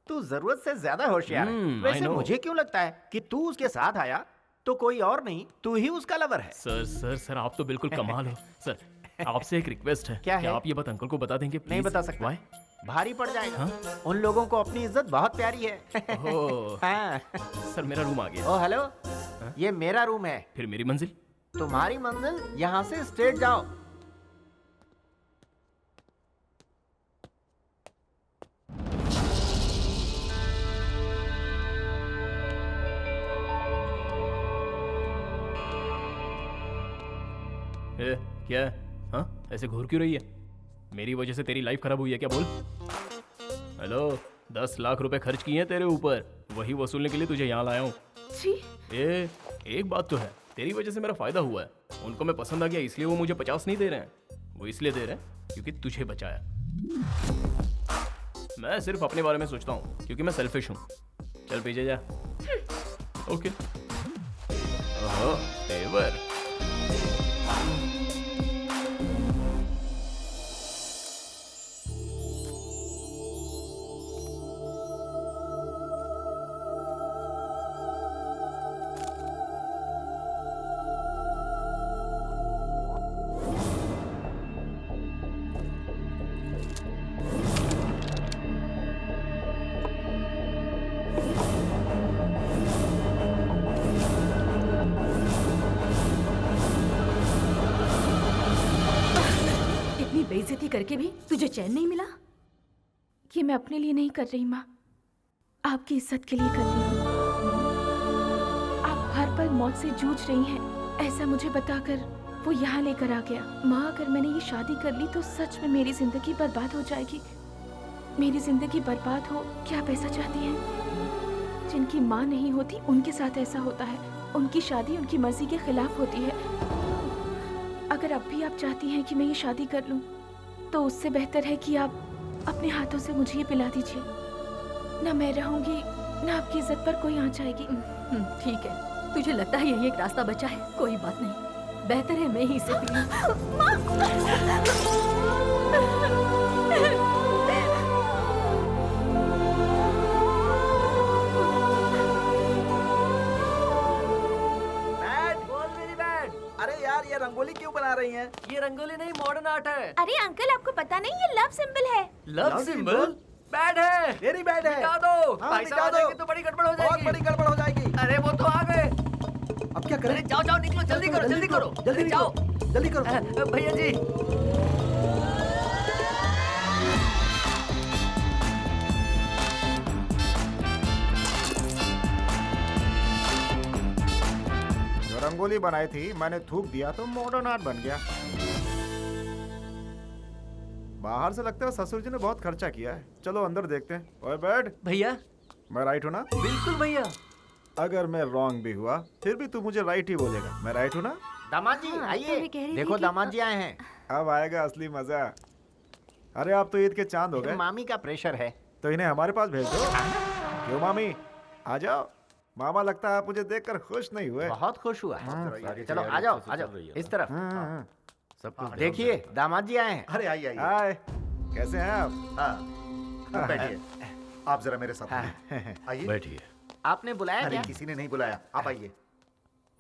तू जरूरत से ज्यादा होशियार है। वैसे मुझे क्यों लगता है कि तू उसके साथ आया तो कोई और नहीं, तू ही उसका लवर है। सर सर सर, आप तो बिल्कुल कमाल हो। सर, आपसे एक रिक्वेस्ट है। क्या है? आप ये बात अंकल को बता देंगे? नहीं बता सकता। Why? भारी पड़ जाएगा। उन लोगों को अपनी इज्जत बहुत प्यारी है। हाँ। सर मेरा रूम आ गया। ओ हेलो, ये मेरा रूम है। फिर मेरी मंजिल? तुम्हारी मंजिल यहाँ से स्ट्रेट जाओ। क्या है? हाँ, ऐसे घूर क्यों रही है? मेरी वजह से तेरी लाइफ खराब हुई है क्या? बोल। हेलो, 10 लाख रुपए खर्च किए हैं तेरे ऊपर, वही वसूलने के लिए तुझे यहाँ लाया हूँ। एक बात तो है, तेरी वजह से मेरा फायदा हुआ है। उनको मैं पसंद आ गया, इसलिए वो मुझे 50 नहीं दे रहे हैं। वो इसलिए दे रहे हैं क्योंकि तुझे बचाया। मैं सिर्फ अपने बारे में सोचता हूँ क्योंकि मैं सेल्फिश हूँ। चल पीछे जा। ओके। ओहो, तेवर। बेइज्जती करके भी तुझे चैन नहीं मिला? ये मैं अपने लिए नहीं कर रही माँ, आपकी इज्जत के लिए कर रही हूँ। मौत से जूझ रही हैं, ऐसा मुझे बताकर वो यहाँ लेकर आ गया। माँ, अगर मैंने ये शादी कर ली तो सच में मेरी जिंदगी बर्बाद हो जाएगी। मेरी जिंदगी बर्बाद हो, क्या आप ऐसा चाहती हैं? जिनकी माँ नहीं होती उनके साथ ऐसा होता है। उनकी शादी उनकी मर्जी के खिलाफ होती है। अगर अब भी आप चाहती हैं कि मैं ये शादी कर लूं, तो उससे बेहतर है कि आप अपने हाथों से मुझे ये पिला दीजिए। ना मैं रहूंगी, ना आपकी इज्जत पर कोई आंच आएगी। ठीक है, तुझे लगता है यही एक रास्ता बचा है? कोई बात नहीं, बेहतर है मैं ही इसे पी अरे यार, ये रंगोली क्यों बना रही हैं? ये रंगोली नहीं, मॉडर्न आर्ट है। अरे अंकल, आपको पता नहीं ये लव सिंबल है। Love symbol? बैड है। वेरी बैड है। मिटा दो। हाँ, भाई मिटा साहब दो। आएंगे तो बड़ी गड़बड़ हो जाएगी। बहुत बड़ी गड़बड़ हो जाएगी। अरे वो तो आ गए। अब क्या करें? अरे जाओ जाओ, निकलो, जल्दी करो, जल्दी करो, जल्दी जाओ, जल्दी करो। भैया जी। जो रंगोली बनाई थी मैंने थूक दिया तो मॉडर्न आर्ट बन गया। बाहर से लगता है ससुर जी ने बहुत खर्चा किया है। चलो अंदर देखते हैं। ओए बैठ। भैया, मैं राइट हूँ ना? बिल्कुल भैया। अगर मैं रॉन्ग भी हुआ फिर भी तू मुझे राइट ही बोलेगा। मैं राइट हूँ ना? दामाद जी आइए, देखो दामाद जी आए हैं। अब आएगा असली मजा। अरे आप तो ईद के चांद हो गए। मामी का प्रेशर है तो इन्हें हमारे पास भेज दो। क्यों मामी, आ जाओ। मामा लगता है आप मुझे देखकर खुश नहीं हुए। बहुत खुश हुआ। चलो आ जाओ, आ जाओ इस तरफ। सब कुछ देखिए दामाद जी आए हैं। अरे आइए आइए। हाय, कैसे हैं आप? हाँ, बैठिए। आप जरा मेरे साथ आइए। बैठिए। आपने बुलाया अरे क्या? किसी ने नहीं बुलाया, आप आइए।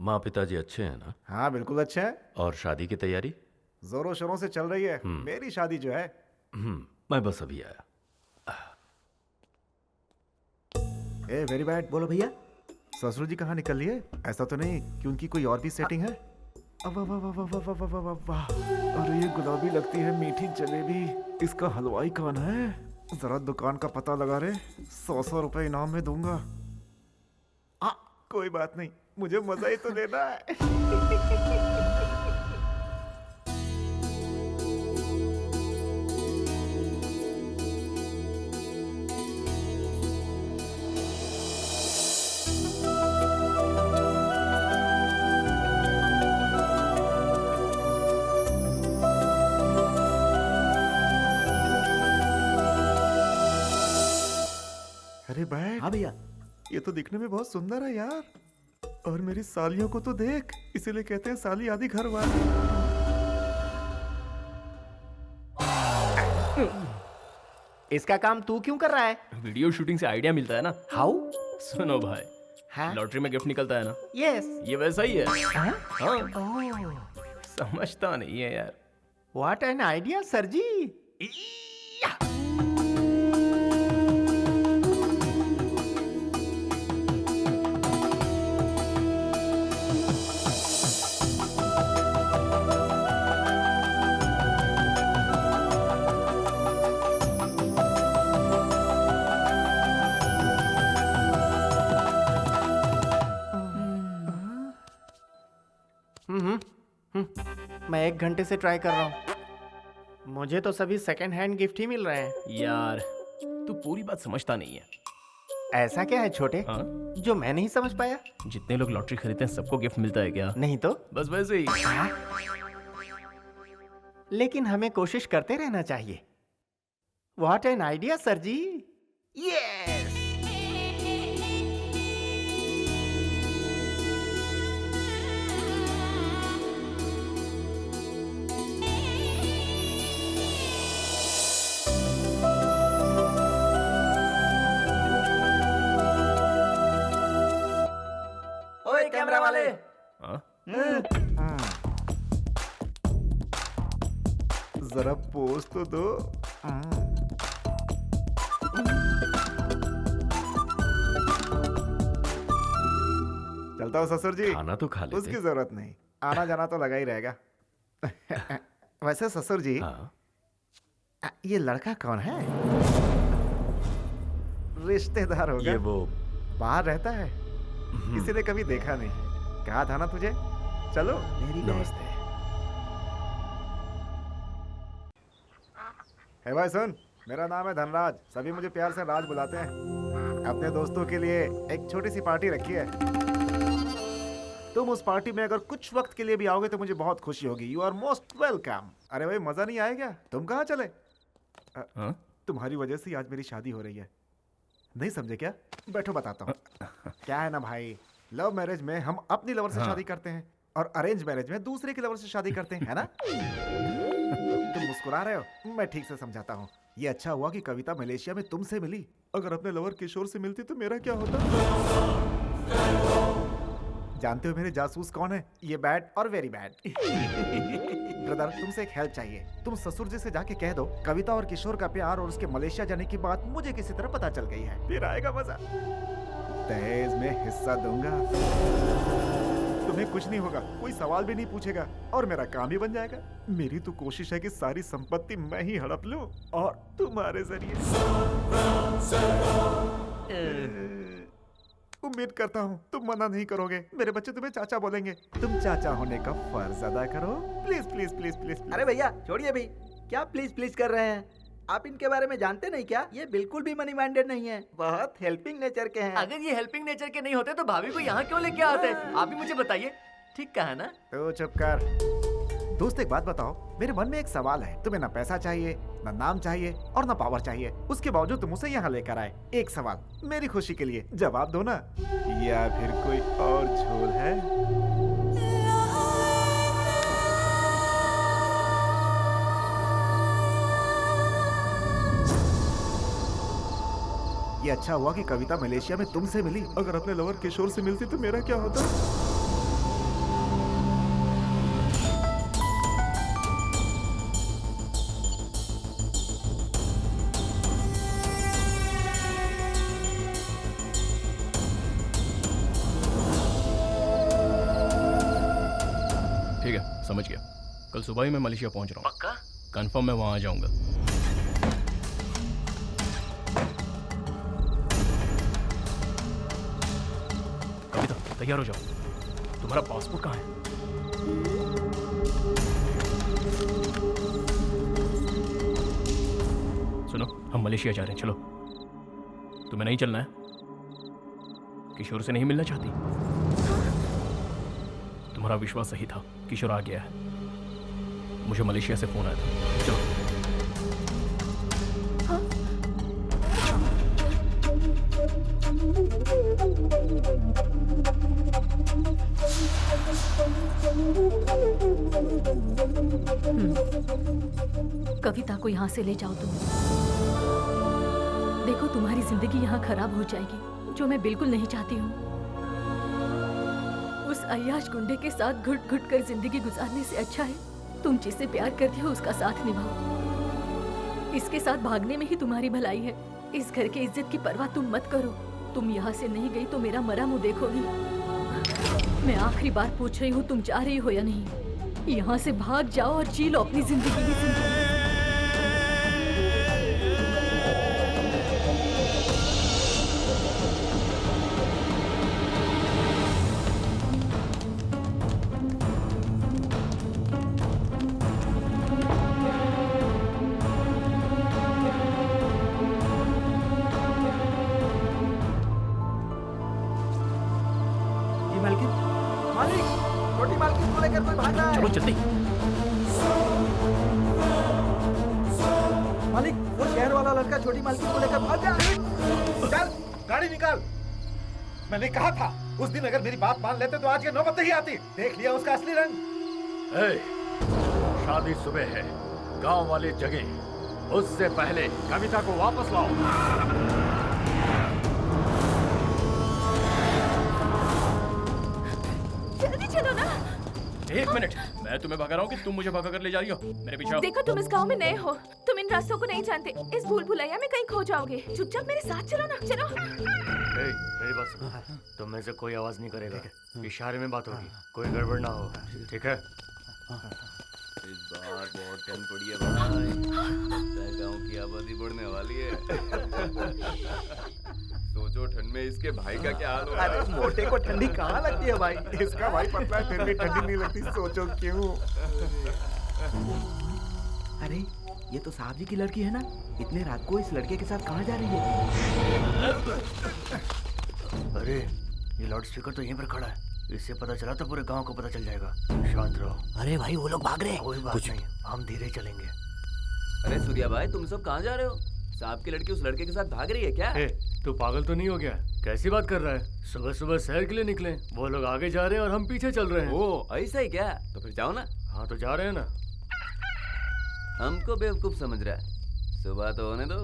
माँ पिताजी अच्छे हैं ना? हाँ बिल्कुल अच्छे हैं। और शादी की तैयारी? जोरों शोरों से चल रही है। मेरी शादी जो है। मैं बस अभी आया। A very bad. बोलो भैया। ससुर जी कहाँ निकल लिए? ऐसा तो नहीं कि उनकी कोई और भी सेटिंग है? वाह वाह वाह वाह वाह वाह वाह वाह। अरे ये गुलाबी लगती है मीठी जलेबी। इसका हलवाई कौन है? जरा दुकान का पता लगा रे। 100 रुपए इनाम में दूंगा। कोई बात नहीं, मुझे मजा ही तो लेना है। अरे बैठ। हाँ भैया। ये तो दिखने में बहुत सुंदर है यार। और मेरी सालियों को तो देख, इसीलिए कहते हैं साली आदि घर वाली। इसका काम तू क्यों कर रहा है? वीडियो शूटिंग से आइडिया मिलता है ना। हाउ? सुनो भाई, हाँ? लॉटरी में गिफ्ट निकलता है ना। यस। ये वैसा ही है। हाँ? हाँ। समझता नहीं है यार। व्हाट एन आइडिया सर जी। मैं 1 घंटे से ट्राई कर रहा हूँ। मुझे तो सभी सेकंड हैंड गिफ्ट ही मिल रहे हैं। यार तू पूरी बात समझता नहीं है। ऐसा क्या है छोटे? हाँ? जो मैं नहीं समझ पाया? जितने लोग लॉटरी खरीदते हैं सबको गिफ्ट मिलता है क्या? नहीं तो बस वैसे ही। लेकिन हमें कोशिश करते रहना चाहिए। What an idea sir ji. Yes. ओए कैमरा वाले। जरा पोज तो दो। चलता हूँ ससुर जी। खाना तो खा लेते। उसकी जरूरत नहीं, आना जाना तो लगा ही रहेगा। वैसे ससुर जी, ये लड़का कौन है? रिश्तेदार होगा। ये वो बाहर रहता है, किसी ने कभी देखा नहीं। कहा था ना तुझे, चलो। नमस्ते। है भाई सुन, मेरा नाम है धनराज, सभी मुझे प्यार से राज बुलाते हैं। अपने दोस्तों के लिए एक छोटी सी पार्टी रखी है। तुम उस पार्टी में अगर कुछ वक्त के लिए भी आओगे तो मुझे बहुत खुशी होगी। You are most welcome. अरे भाई मजा नहीं आएगा? तुम कहाँ चले? तुम्हारी वजह से आज मेरी शादी हो रही है, नहीं समझे क्या? बैठो बताता हूँ। क्या है ना भाई, लव मैरिज में हम अपनी लवर से शादी करते हैं और अरेंज मैरिज में दूसरे की लवर से शादी करते हैं, है ना? तुम मुस्कुरा रहे हो, मैं ठीक से समझाता हूँ। ये अच्छा हुआ कि कविता मलेशिया में तुमसे मिली। अगर अपने लवर किशोर से मिलती तो मेरा क्या होता? जानते हो मेरे जासूस कौन है? ये बैड और वेरी बैड। ब्रदर, तुमसे एक हेल्प चाहिए। तुम ससुर जी से जाके कह दो कविता और किशोर का प्यार और उसके मलेशिया जाने की बात मुझे किसी तरह पता चल गई है। फिर आएगा मजा। दहेज में हिस्सा दूंगा, तुम्हें कुछ नहीं होगा, कोई सवाल भी नहीं पूछेगा और मेरा काम ही बन जाएगा। मेरी तो कोशिश है कि सारी संपत्ति मैं ही हड़प लूं और तुम्हारे जरिए। उम्मीद करता हूँ तुम मना नहीं करोगे। मेरे बच्चे तुम्हें चाचा बोलेंगे। तुम चाचा होने का फर्ज अदा करो, प्लीज प्लीज प्लीज प्लीज। अरे भैया छोड़िए भाई, क्या प्लीज प्लीज कर रहे हैं? आप इनके बारे में जानते नहीं क्या? ये बिल्कुल भी मनी माइंडेड नहीं है, बहुत हेल्पिंग नेचर के हैं। अगर ये हेल्पिंग नेचर के नहीं होते तो भाभी को यहाँ क्यों लेके आते? आप ही मुझे बताइए, ठीक कहा ना? तो चुप कर। दोस्त एक बात बताओ, मेरे मन में एक सवाल है। तुम्हें ना पैसा चाहिए, ना नाम चाहिए और ना पावर चाहिए, उसके बावजूद तुम उसे यहाँ लेकर आए। एक सवाल मेरी खुशी के लिए जवाब दो ना, या फिर कोई और झोल है? ये अच्छा हुआ कि कविता मलेशिया में तुमसे मिली। अगर अपने लवर किशोर से मिलती तो मेरा क्या होता? ठीक है, समझ गया। कल सुबह ही मैं मलेशिया पहुंच रहा हूँ। पक्का? कंफर्म मैं वहां आ जाऊंगा। कविता, तैयार हो जाओ। तुम्हारा पासपोर्ट कहाँ है? सुनो, हम मलेशिया जा रहे हैं, चलो। तुम्हें नहीं चलना है? किशोर से नहीं मिलना चाहती? तुम्हारा विश्वास सही था, किशोर आ गया है। मुझे मलेशिया से फोन आया था, चलो। कविता को यहाँ से ले जाओ तुम। देखो तुम्हारी जिंदगी यहाँ खराब हो जाएगी, जो मैं बिल्कुल नहीं चाहती हूँ। उस अय्याश गुंडे के साथ घुट घुट कर जिंदगी गुजारने से अच्छा है तुम जिससे प्यार करती हो उसका साथ निभाओ। इसके साथ भागने में ही तुम्हारी भलाई है। इस घर की इज्जत की परवाह तुम मत करो। तुम यहाँ से नहीं गई तो मेरा मरा मुंह देखोगी। मैं आखिरी बार पूछ रही हूँ, तुम जा रही हो या नहीं? यहाँ से भाग जाओ और जी लो अपनी जिंदगी की जिंदगी। मालिक, छोटी मालकिन को लेकर कोई भाग रहा है। चलो जल्दी। मालिक, वो शहर वाला लड़का छोटी मालकिन को लेकर भाग गया। चल, गाड़ी निकाल। मैंने कहा था उस दिन अगर मेरी बात मान लेते तो आज ये नौबत नहीं आती। देख लिया उसका असली रंग। शादी सुबह है, गांव वाले जगह। उससे पहले कविता को वापस लाओ। चलो ना। एक मिनट, मैं तुम्हें भगा रहा हूँ कि तुम मुझे भगा कर ले जा रही हो? मेरे पीछे आओ। देखो तुम इस गांव में नए हो, तुम इन रास्तों को नहीं जानते। इस भूल भुलैया में कहीं खो जाओगे। चुपचाप मेरे साथ चलो ना, चलो। मेरी बात सुनो, तुम में से कोई आवाज नहीं करेगा। इशारे में बात होगी, कोई गड़बड़ ना हो, ठीक है? इस बार बहुत ठंड पड़ी है भाई, गांव की आबादी बढ़ने वाली है। सोचो ठंड में अरे इसके भाई का क्या हाल होगा? अरे मोटे को ठंडी कहाँ लगती है भाई? इसका भाई पतला है फिर भी ठंडी नहीं लगती, सोचो क्यों। अरे ये तो साहब जी की लड़की है ना? इतने रात को इस लड़के के साथ कहाँ जा रही है? अरे ये लाउड स्पीकर तो यहीं पर खड़ा है, इससे पता चला तो पूरे गांव को पता चल जाएगा। शांत रहो। अरे भाई वो लोग भाग रहे हैं। कोई बात नहीं, हम धीरे चलेंगे। अरे सूर्या भाई तुम सब कहाँ जा रहे हो? साहब की लड़की उस लड़के के साथ भाग रही है क्या? तू पागल तो नहीं हो गया? कैसी बात कर रहा है? सुबह सुबह शहर के लिए निकले, वो लोग आगे जा रहे हैं और हम पीछे चल रहे हैं। ओ ऐसा ही क्या? तो फिर जाओ ना। हाँ तो जा रहे हैं ना। हमको बेवकूफ समझ रहा है? सुबह तो होने दो।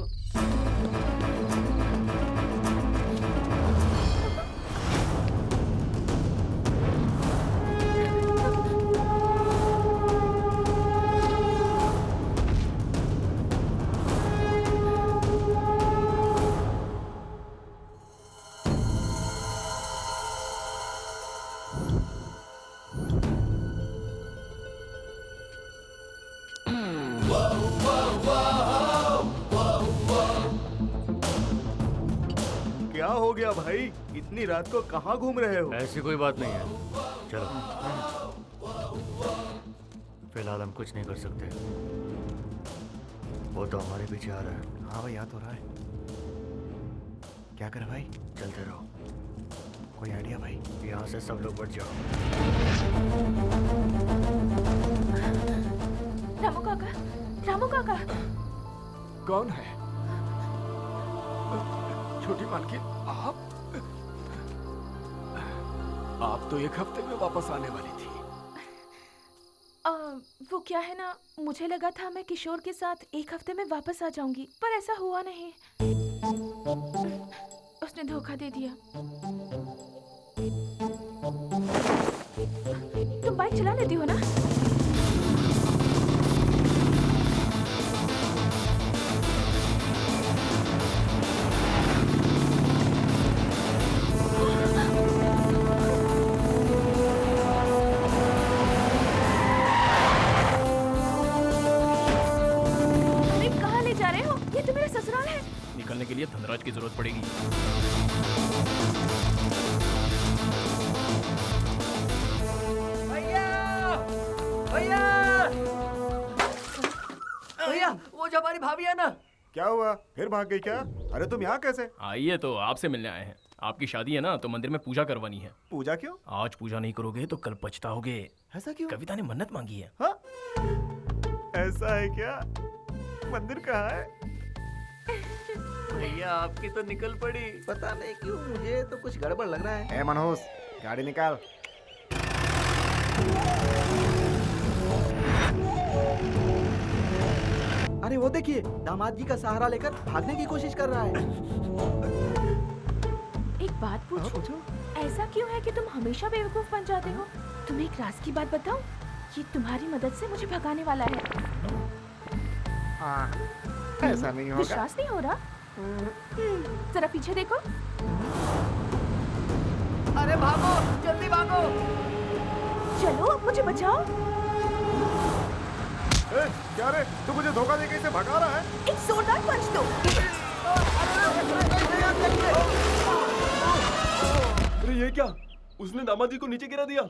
क्या हो गया भाई? इतनी रात को कहाँ घूम रहे हो? ऐसी कोई बात नहीं है, चलो। फिलहाल हम कुछ नहीं कर सकते, वो तो हमारे पीछे आ रहा है। हाँ भाई याद हो रहा है। क्या करे भाई? चलते रहो। कोई आइडिया भाई? यहाँ से सब लोग बच जाओ। रामू काका, रामू काका। कौन है? छोटी मालकिन, आप तो 1 हफ्ते में वापस आने वाली थी। वो क्या है ना, मुझे लगा था मैं किशोर के साथ 1 हफ्ते में वापस आ जाऊंगी, पर ऐसा हुआ नहीं। उसने धोखा दे दिया। तुम बाइक चला लेती हो ना? निकलने के लिए धनराज की जरूरत पड़ेगी। भैया भैया, वो जो हमारी भाभी है ना। क्या हुआ? फिर भाग गई क्या? अरे तुम यहाँ कैसे? आइए, तो आपसे मिलने आए हैं। आपकी शादी है ना, तो मंदिर में पूजा करवानी है। पूजा क्यों? आज पूजा नहीं करोगे तो कल पछताओगे। ऐसा क्यों? कविता ने मन्नत मांगी है। हाँ? ऐसा है क्या? मंदिर कहाँ है? भैया आपकी तो निकल पड़ी। पता नहीं क्यों मुझे तो कुछ गड़बड़ लग रहा है। ए मनोज, गाड़ी निकाल। अरे वो देखिए, दामाद जी का सहारा लेकर भागने की कोशिश कर रहा है। एक बात पूछूं? ऐसा क्यों है कि तुम हमेशा बेवकूफ बन जाते हो? तुम्हें एक राज की बात बताऊं? ये तुम्हारी मदद से मुझे भगाने वाला है। ऐसा नहीं होगा। विश्वास नहीं हो रहा? जरा पीछे देखो। अरे भागो, जल्दी भागो। चलो, मुझे बचाओ। क्या रे? तू मुझे धोखा देके इसे भगा रहा है? एक जोरदार पंच दो। अरे ये क्या? उसने दामाद जी को नीचे गिरा दिया।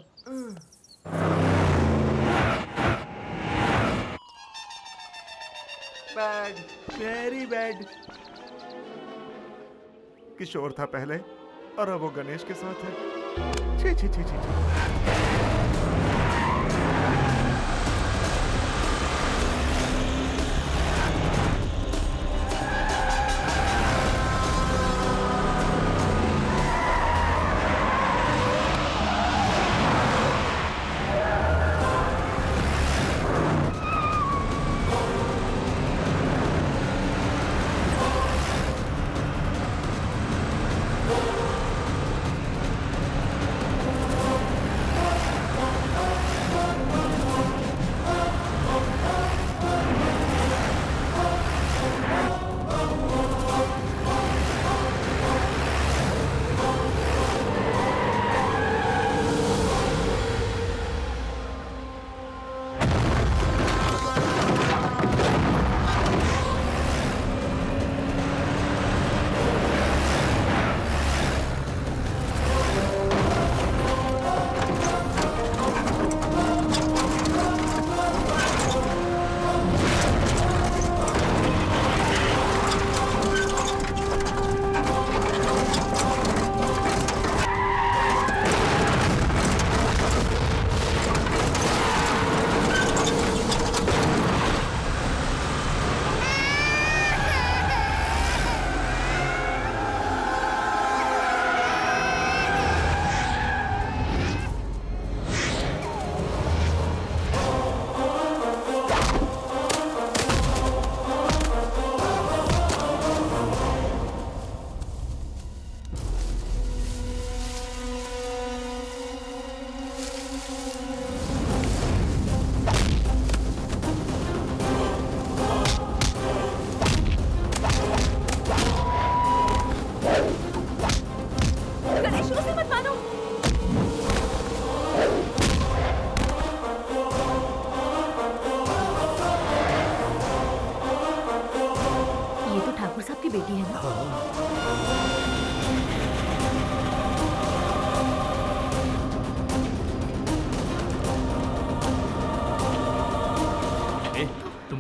Bad, very bad. किशोर था पहले और अब वो गणेश के साथ है। छी छी छी छी छी।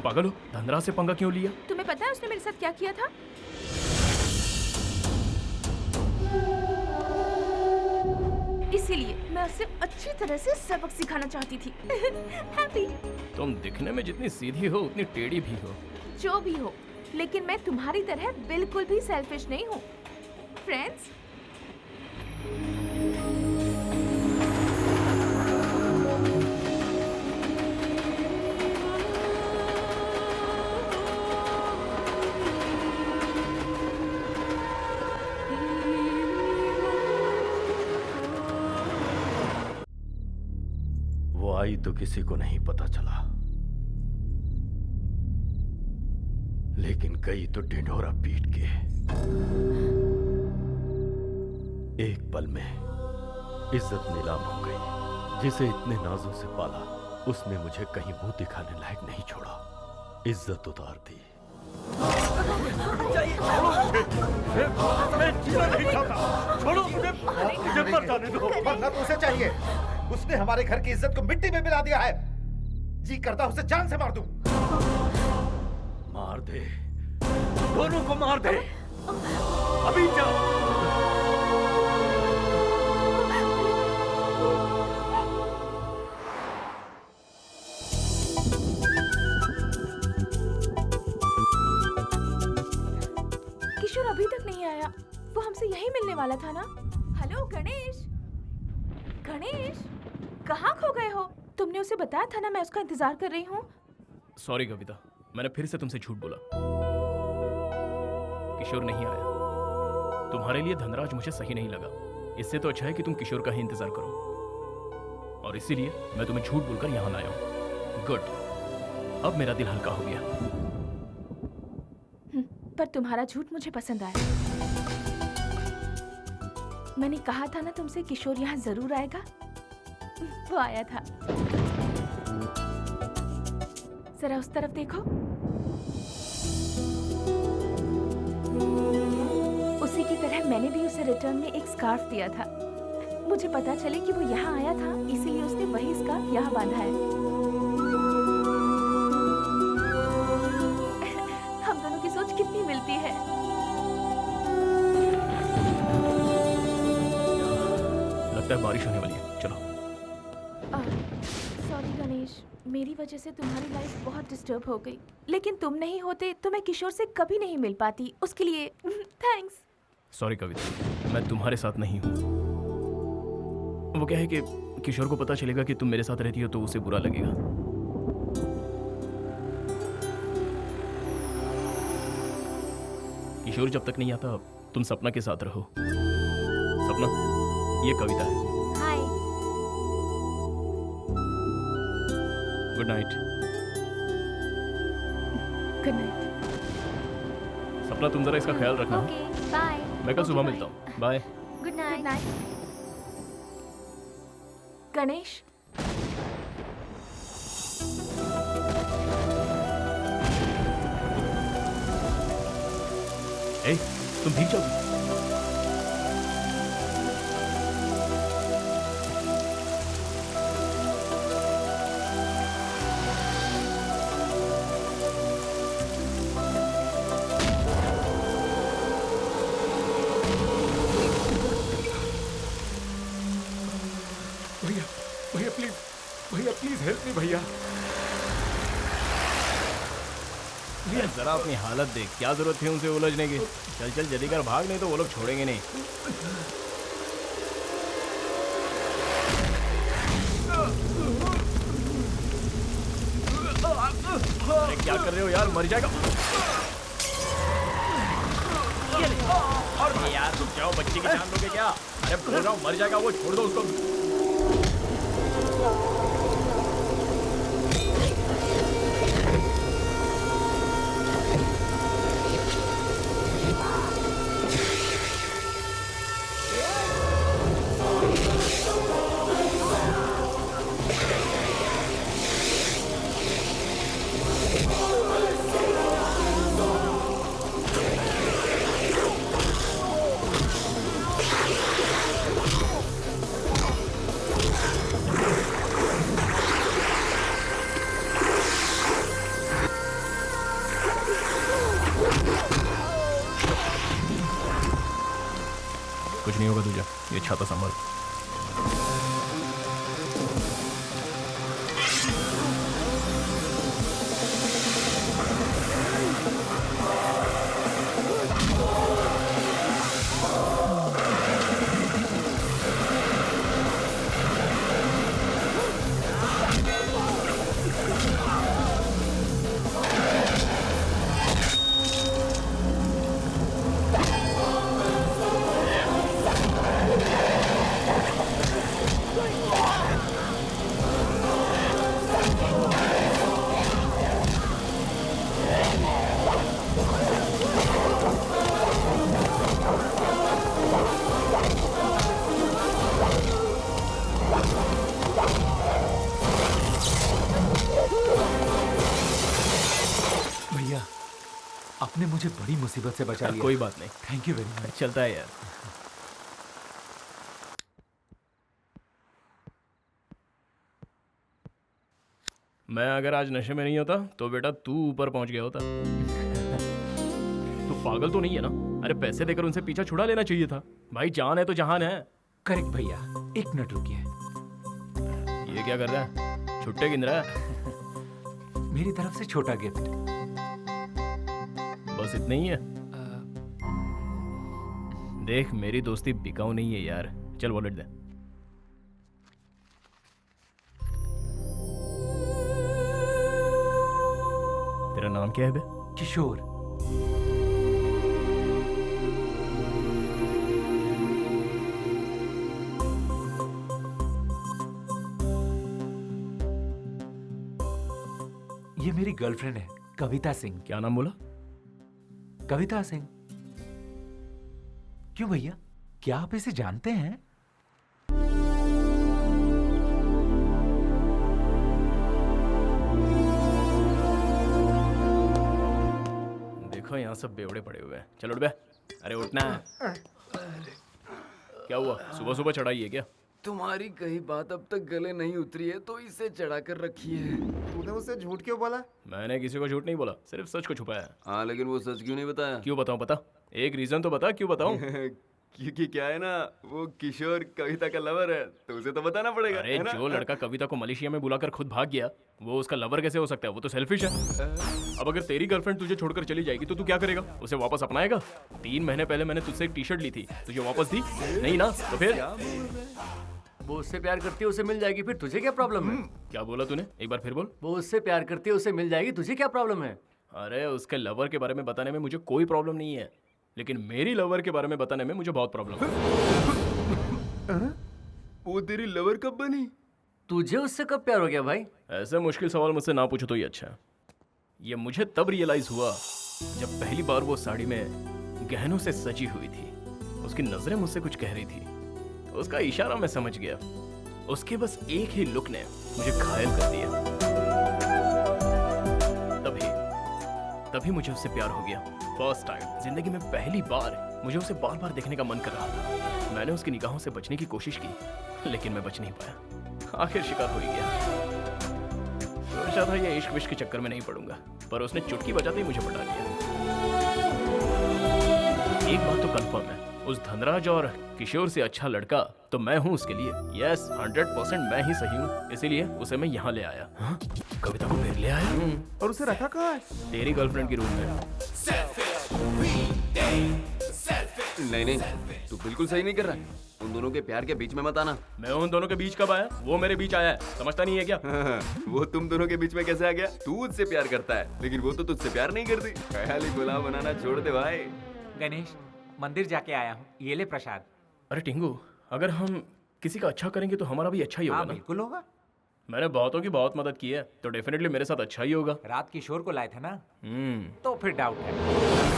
पागल हो? धनराज से पंगा क्यों लिया? तुम्हें पता है उसने मेरे साथ क्या किया था? इसीलिए मैं उसे अच्छी तरह से सबक सिखाना चाहती थी। हैप्पी। तुम दिखने में जितनी सीधी हो उतनी टेढ़ी भी हो। जो भी हो, लेकिन मैं तुम्हारी तरह बिल्कुल भी सेल्फिश नहीं हूँ। फ्रेंड्स, वो आई तो किसी को नहीं पता चला, लेकिन कई तो ढिंढोरा पीट के एक पल में इज्जत नीलाम हो गई। जिसे इतने नाजों से पाला, उसने मुझे कहीं मुंह दिखाने लायक नहीं छोड़ा, इज्जत उतार दी। मैं जीना नहीं चाहता। छोड़ो मुझे, मुझे मर जाने दो। मरना तो उसे चाहिए। उसने हमारे घर की इज्जत को मिट्टी में मिला दिया है। जी करता उसे जान से मार दूं। मार दे, दोनों को मार दे, अभी जा। किशोर अभी तक नहीं आया। वो हमसे यही मिलने वाला था ना? हेलो गणेश, गणेश कहाँ खो गए हो? तुमने उसे बताया था ना मैं उसका इंतजार कर रही हूँ। सॉरी कविता, मैंने फिर से तुमसे झूठ बोला। किशोर नहीं आया। तुम्हारे लिए धनराज मुझे सही नहीं लगा। इससे तो अच्छा है कि तुम किशोर का ही इंतजार करो, और इसीलिए मैं तुम्हें झूठ बोलकर यहाँ लाया हूँ। गुड, अब मेरा दिल हल्का हो गया। पर तुम्हारा झूठ मुझे पसंद आया। मैंने कहा था ना तुमसे किशोर यहाँ जरूर आएगा। वो आया था। जरा उस तरफ देखो। उसी की तरह मैंने भी उसे रिटर्न में एक स्कार्फ दिया था। मुझे पता चले कि वो यहाँ आया था, इसीलिए उसने वही स्कार्फ यहाँ बांधा है। हम दोनों की सोच कितनी मिलती है। लगता है बारिश होने वाली है। चलो। सॉरी गणेश, मेरी वजह से तुम्हारी लाइफ बहुत डिस्टर्ब हो गई। लेकिन तुम नहीं होते तो मैं किशोर से कभी नहीं मिल पाती। उसके लिए थैंक्स। सॉरी कविता, मैं तुम्हारे साथ नहीं हूँ। वो क्या है कि किशोर को पता चलेगा कि तुम मेरे साथ रहती हो तो उसे बुरा लगेगा। किशोर जब तक नहीं आता तुम सपना के साथ रहो। सपना, ये कविता है। Hi. Good night. Good night. Sapna, तुम जरा इसका ख्याल रखना। Okay, bye. मैं कल सुबह मिलता हूँ। बाय। Good night. गणेश, ए, तुम भीग जाओगी। भैया, भैया प्लीज, भैया प्लीज हेल्प मी भैया। भैया जरा अपनी हालत देख, क्या जरूरत थी उनसे उलझने की। चल चल जल्दी कर, भाग, नहीं तो वो लोग छोड़ेंगे नहीं। अरे क्या कर रहे हो यार, मर जाएगा। और यार तुम जाओ, बच्चे की जान लोगे क्या? अरे बोल रहा हूँ मर जाएगा वो, छोड़ दो उसको। कुछ नहीं होगा तुझे, ये छाता संभाल। भैया, आपने मुझे बड़ी मुसीबत से बचा लिया। कोई बात नहीं, थैंक यू वेरी मच। चलता है यार। मैं अगर आज नशे में नहीं होता तो बेटा तू ऊपर पहुंच गया होता। तू पागल तो नहीं है ना? अरे पैसे देकर उनसे पीछा छुड़ा लेना चाहिए था। भाई जान है तो जहान है। करेक्ट भैया, एक मिनट रुकिए। ये क्या कर रहा है? छुट्टे गिन रहा है? मेरी तरफ से छोटा गिफ्ट। बस इतना ही है? देख मेरी दोस्ती बिकाऊ नहीं है यार। चल वॉलेट दे। तेरा नाम क्या है बे? किशोर। ये मेरी गर्लफ्रेंड है, कविता सिंह। क्या नाम बोला? कविता सिंह। क्यों भैया, क्या आप इसे जानते हैं? देखो यहाँ सब बेवड़े पड़े हुए हैं। चलो उठ बे। अरे उठना है। क्या हुआ? सुबह सुबह चढ़ाई है क्या? तुम्हारी कही बात अब तक गले नहीं उतरी है तो इसे चढ़ा कर रखी है। तूने उसे झूठ क्यों बोला? मैंने किसी को झूठ नहीं बोला, सिर्फ सच को छुपाया। हाँ लेकिन वो सच क्यों नहीं बताया? क्यों बताऊं? बता, एक रीजन तो बता, क्यों बताऊं? क्योंकि क्या है ना, वो किशोर कविता का लवर है तो उसे तो बताना पड़ेगा। अरे जो लड़का कविता को मलेशिया में बुलाकर खुद भाग गया वो उसका लवर कैसे हो सकता है? वो तो सेल्फिश है। अब अगर तेरी गर्लफ्रेंड तुझे छोड़कर चली जाएगी तो तू क्या करेगा? उसे वापस अपनाएगा? 3 महीने पहले मैंने तुझसे एक टी शर्ट ली थी, तुझे वापस दी नहीं ना? तो फिर वो उससे प्यार करती है, उसे मिल जाएगी, फिर तुझे क्या प्रॉब्लम है? क्या बोला तूने? एक बार फिर बोल। वो उससे प्यार करती है, उसे मिल जाएगी, तुझे क्या प्रॉब्लम है? अरे उसके लवर के बारे में बताने में मुझे कोई प्रॉब्लम नहीं है, लेकिन मेरी लवर के बारे में बताने में मुझे बहुत प्रॉब्लम है। वो तेरी लवर कब बनी? तुझे उससे कब प्यार हो गया भाई? ऐसे मुश्किल सवाल मुझसे ना पूछो तो ही अच्छा है। ये मुझे तब रियलाइज हुआ जब पहली बार वो साड़ी में गहनों से सजी हुई थी। उसकी नजरें मुझसे कुछ कह रही थी, उसका इशारा मैं समझ गया। उसके बस एक ही लुक ने मुझे घायल कर दिया। तभी मुझे उससे प्यार हो गया। फर्स्ट टाइम जिंदगी में पहली बार मुझे उसे बार बार देखने का मन कर रहा था। मैंने उसकी निगाहों से बचने की कोशिश की लेकिन मैं बच नहीं पाया। आखिर शिकार हो ही गया। सोचा था ये इश्क विश्क के चक्कर में नहीं पड़ूंगा, पर उसने चुटकी बजाते ही मुझे पटा लिया। एक बात तो कंफर्म है, उस धनराज और किशोर से अच्छा लड़का तो मैं हूँ उसके लिए। यस 100% मैं ही सही हूँ, इसीलिए उसे मैं यहाँ ले आया। हाँ? कविता को फिर ले आया? और उसे रखा कहाँ है? तेरी गर्लफ्रेंड की रूम में। नहीं, तू बिल्कुल सही नहीं कर रहा है। उन दोनों के प्यार के बीच में मत आना। मैं उन दोनों के बीच कब आया? वो मेरे बीच आया है, समझता नहीं है क्या? वो तुम दोनों के बीच में कैसे आ गया? तू उससे प्यार करता है लेकिन वो तो तुझसे प्यार नहीं करती। खाली गुलाम बनाना छोड़ दे भाई। गणेश, मंदिर जाके आया हूँ, ये ले प्रसाद। अरे टिंगू, अगर हम किसी का अच्छा करेंगे तो हमारा भी अच्छा ही होगा ना? बिल्कुल होगा। मैंने बहुतों की बहुत मदद की है तो डेफिनेटली मेरे साथ अच्छा ही होगा। रात किशोर को लाए थे ना, तो फिर डाउट है।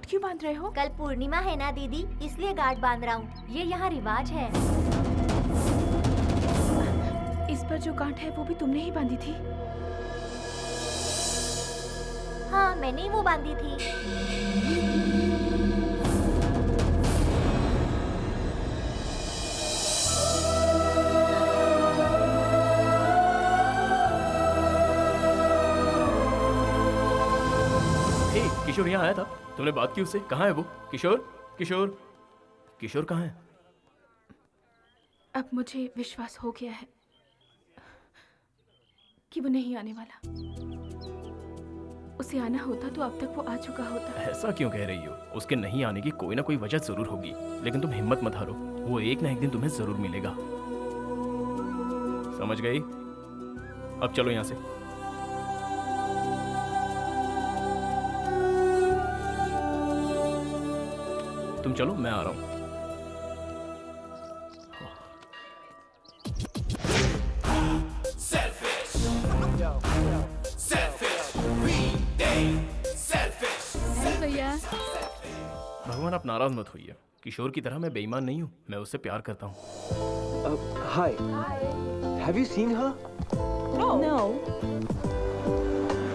क्यों बांध रहे हो? कल पूर्णिमा है ना दीदी, इसलिए गांठ बांध रहा हूँ। ये यहाँ रिवाज है। इस पर जो गांठ है वो भी तुमने ही बांधी थी। हाँ, मैंने ही वो बांधी थी। हे, किशोर यहाँ आया था। तुमने बात की उससे? कहाँ है वो? किशोर, किशोर, किशोर कहाँ है? अब मुझे विश्वास हो गया है कि वो नहीं आने वाला। उसे आना होता तो अब तक वो आ चुका होता। ऐसा क्यों कह रही हो? उसके नहीं आने की कोई ना कोई वजह जरूर होगी, लेकिन तुम हिम्मत मत हारो। वो एक ना एक दिन तुम्हें जरूर मिलेगा। समझ गई? अब चलो यहाँ से। तुम चलो, मैं आ रहा हूँ। भैया भगवान, आप नाराज मत होइए। किशोर की तरह मैं बेईमान नहीं हूँ, मैं उससे प्यार करता हूँ। Hi. Have you seen her? No.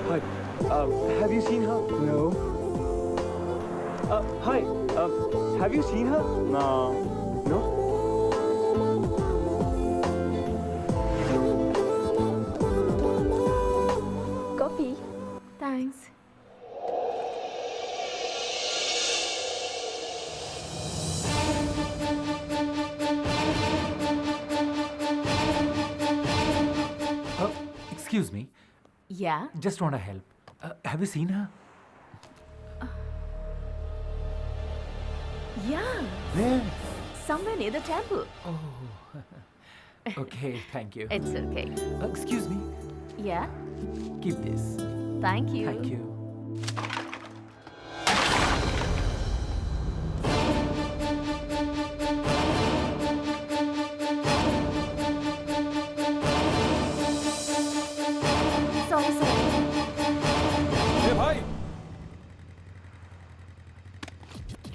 Hi. Have you seen her? No. Hi. Have you seen her? No. No? Coffee. Thanks. Excuse me. Yeah. Just want to help. Have you seen her? Yeah. Where? Somewhere near the temple. Oh. Okay, thank you. It's okay. Excuse me. Yeah. Keep this. Thank you. Thank you. Sorry, sorry. ए भाई,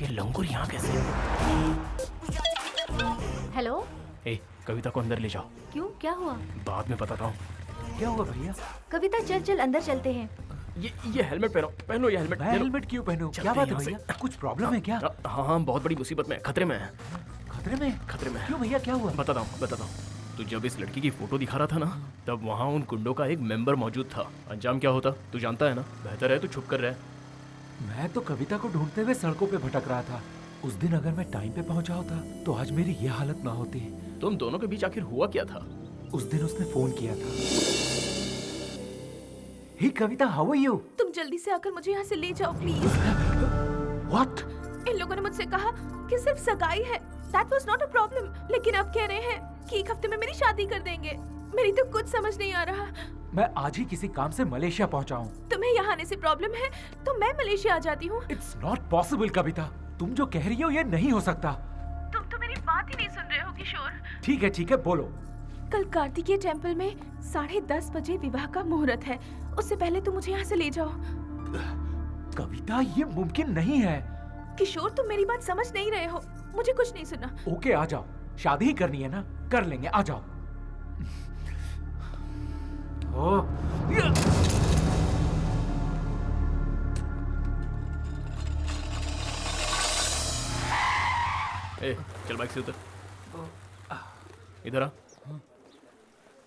ये लंगूर यहाँ कैसे? Hello. ए, कविता को अंदर ले जाओ। क्यों, क्या हुआ? बाद में बताता हूँ। क्या हुआ भैया? कविता, चल चल अंदर चलते हैं। ये हेलमेट पहनो ये हेलमेट। मैं हेलमेट क्यों पहनूं? क्या बात है भैया? कुछ प्रॉब्लम है क्या? हाँ हाँ, बहुत बड़ी मुसीबत में, खतरे में है। खतरे में? खतरे में। क्यों भैया, क्या हुआ? बताता हूँ। तू जब इस लड़की की फोटो दिखा रहा था ना, तब वहाँ उन गुंडों का एक मेंबर मौजूद था। अंजाम क्या होता तू जानता है ना? बेहतर है तू छुप कर रहे। मैं तो कविता को ढूंढते हुए सड़कों पे भटक रहा था। उस दिन अगर मैं टाइम पे पहुंचा होता तो आज मेरी ये हालत ना होती। तुम दोनों के बीच आखिर हुआ क्या था? उस दिन उसने फोन किया था। हे कविता, हाउ आर यू? तुम जल्दी से आकर मुझे यहाँ से ले जाओ प्लीज। व्हाट? इन लोगों ने मुझसे कहा कि सिर्फ सगाई है। That was not a problem. लेकिन अब कह रहे हैं कि एक हफ्ते में मेरी शादी कर देंगे। मेरी तो कुछ समझ नहीं आ रहा। मैं आज ही किसी काम से मलेशिया पहुंचा हूँ। तुम्हें यहाँ आने से प्रॉब्लम है तो मैं मलेशिया आ जाती हूँ। इट्स नॉट पॉसिबल कविता, तुम जो कह रही हो ये नहीं हो सकता। तुम तो मेरी बात ही नहीं सुन रहे हो किशोर। ठीक है बोलो। कल कार्तिकेय टेम्पल में 10:30 बजे विवाह का मुहूर्त है। उससे पहले तुम मुझे यहाँ से ले जाओ। कविता, ये मुमकिन नहीं है। किशोर, तुम मेरी बात समझ नहीं रहे हो। मुझे कुछ नहीं सुना। ओके, आ जाओ। शादी ही करनी है ना, कर लेंगे, आ जाओ। ए, चल बाइक से उतर। इधर आ।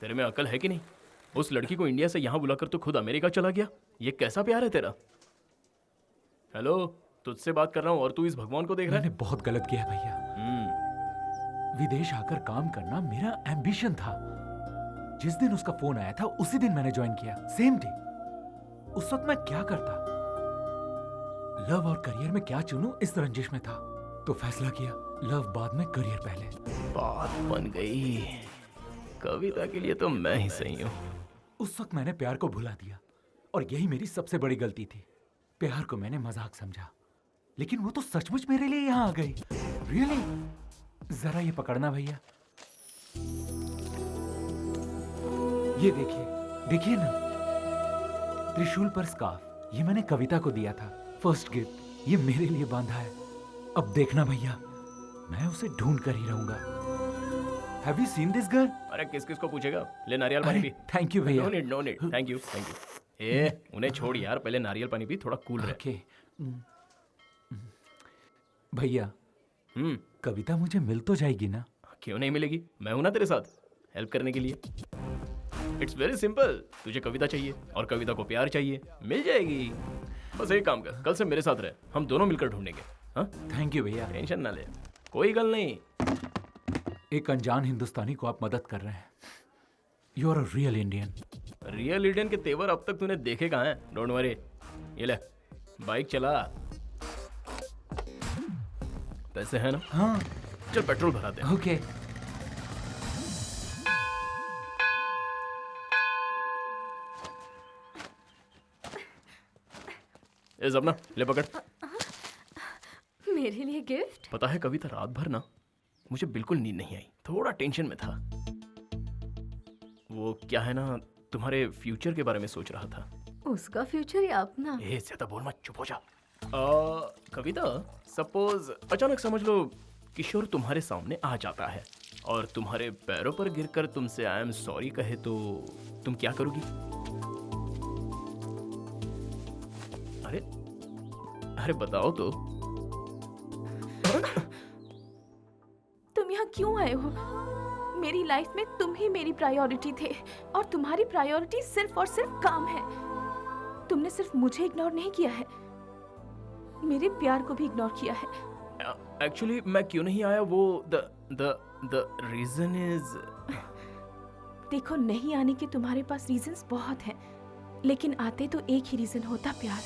तेरे में अकल है कि नहीं? उस लड़की को इंडिया से यहाँ बुलाकर तू खुद अमेरिका चला गया। ये कैसा प्यार है तेरा? हेलो, तुझसे बात कर रहा हूँ और तू इस भगवान को देख रहा है? मैंने बहुत गलत किया भैया। विदेश आकर काम करना मेरा एम्बिशन था। जिस दिन उसका फोन आया था उसी दिन मैंने ज्वाइन किया, सेम डे। उस वक्त मैं क्या करता, लव और करियर में क्या चुनूं, इस रंजिश में था। तो फैसला किया, लव बाद में, करियर पहले। बात बन गई। कविता के लिए तो मैं ही सही हूँ। उस वक्त मैंने प्यार को भुला दिया और यही मेरी सबसे बड़ी गलती थी। प्यार को मैंने मजाक समझा, लेकिन वो तो सचमुच मेरे लिए यहाँ आ गई। रियली? जरा ये पकड़ना भैया। ये देखिए ना, त्रिशूल पर स्कार्फ। ये मैंने कविता को दिया था, फर्स्ट गिफ्ट। ये मेरे लिए बांधा है। अब देखना भैया, मैं उसे ढूंढ कर ही रहूंगा। Have you seen this girl? अरे किस किस को पूछेगा? ले नारियल पानी पी। थैंक यू भैया। No need, thank you. उन्हें छोड़ यार, पहले नारियल पानी पी, थोड़ा कूल रहे। ओके भैया, कविता मुझे मिल तो जाएगी ना? क्यों नहीं मिलेगी, मैं हूं ना तेरे साथ हेल्प करने के लिए। इट्स वेरी सिंपल, तुझे कविता चाहिए और कविता को प्यार चाहिए, मिल जाएगी। बस एक काम कर, कल से मेरे साथ रहे, हम दोनों मिलकर ढूंढेंगे। हाँ, थैंक यू भैया। टेंशन ना ले, कोई गल नहीं। एक अनजान हिंदुस्तानी को आप मदद कर रहे हैं। You are a real Indian. Real Indian के तेवर अब तक तूने देखे कहाँ हैं? डोंट वरी, ये ले बाइक चला। पैसे हैं ना? हाँ। चल पेट्रोल भरा दे। ओके। ए सपना, ले पकड़। मेरे लिए गिफ्ट? पता है कविता, रात भर ना मुझे बिल्कुल नींद नहीं आई, थोड़ा टेंशन में था। वो क्या है ना, तुम्हारे फ्यूचर के बारे में सोच रहा था। उसका फ्यूचर या अपना? ज्यादा बोल मत, चुप हो जा। कविता, सपोज अचानक समझ लो किशोर तुम्हारे सामने आ जाता है और तुम्हारे पैरों पर गिरकर तुमसे आई एम सॉरी कहे तो तुम क्या करोगी? अरे अरे बताओ तो। तुम यहाँ क्यों आए हो? मेरी लाइफ में तुम ही मेरी प्रायोरिटी थे और तुम्हारी प्रायोरिटी सिर्फ और सिर्फ काम है। तुमने सिर्फ मुझे इग्नोर नहीं किया है, मेरे प्यार को भी इग्नोर किया है। एक्चुअली मैं क्यों नहीं आया, वो द रीजन इज। देखो, नहीं आने के तुम्हारे पास रीजंस बहुत हैं, लेकिन आते तो एक ही रीजन होता, प्यार।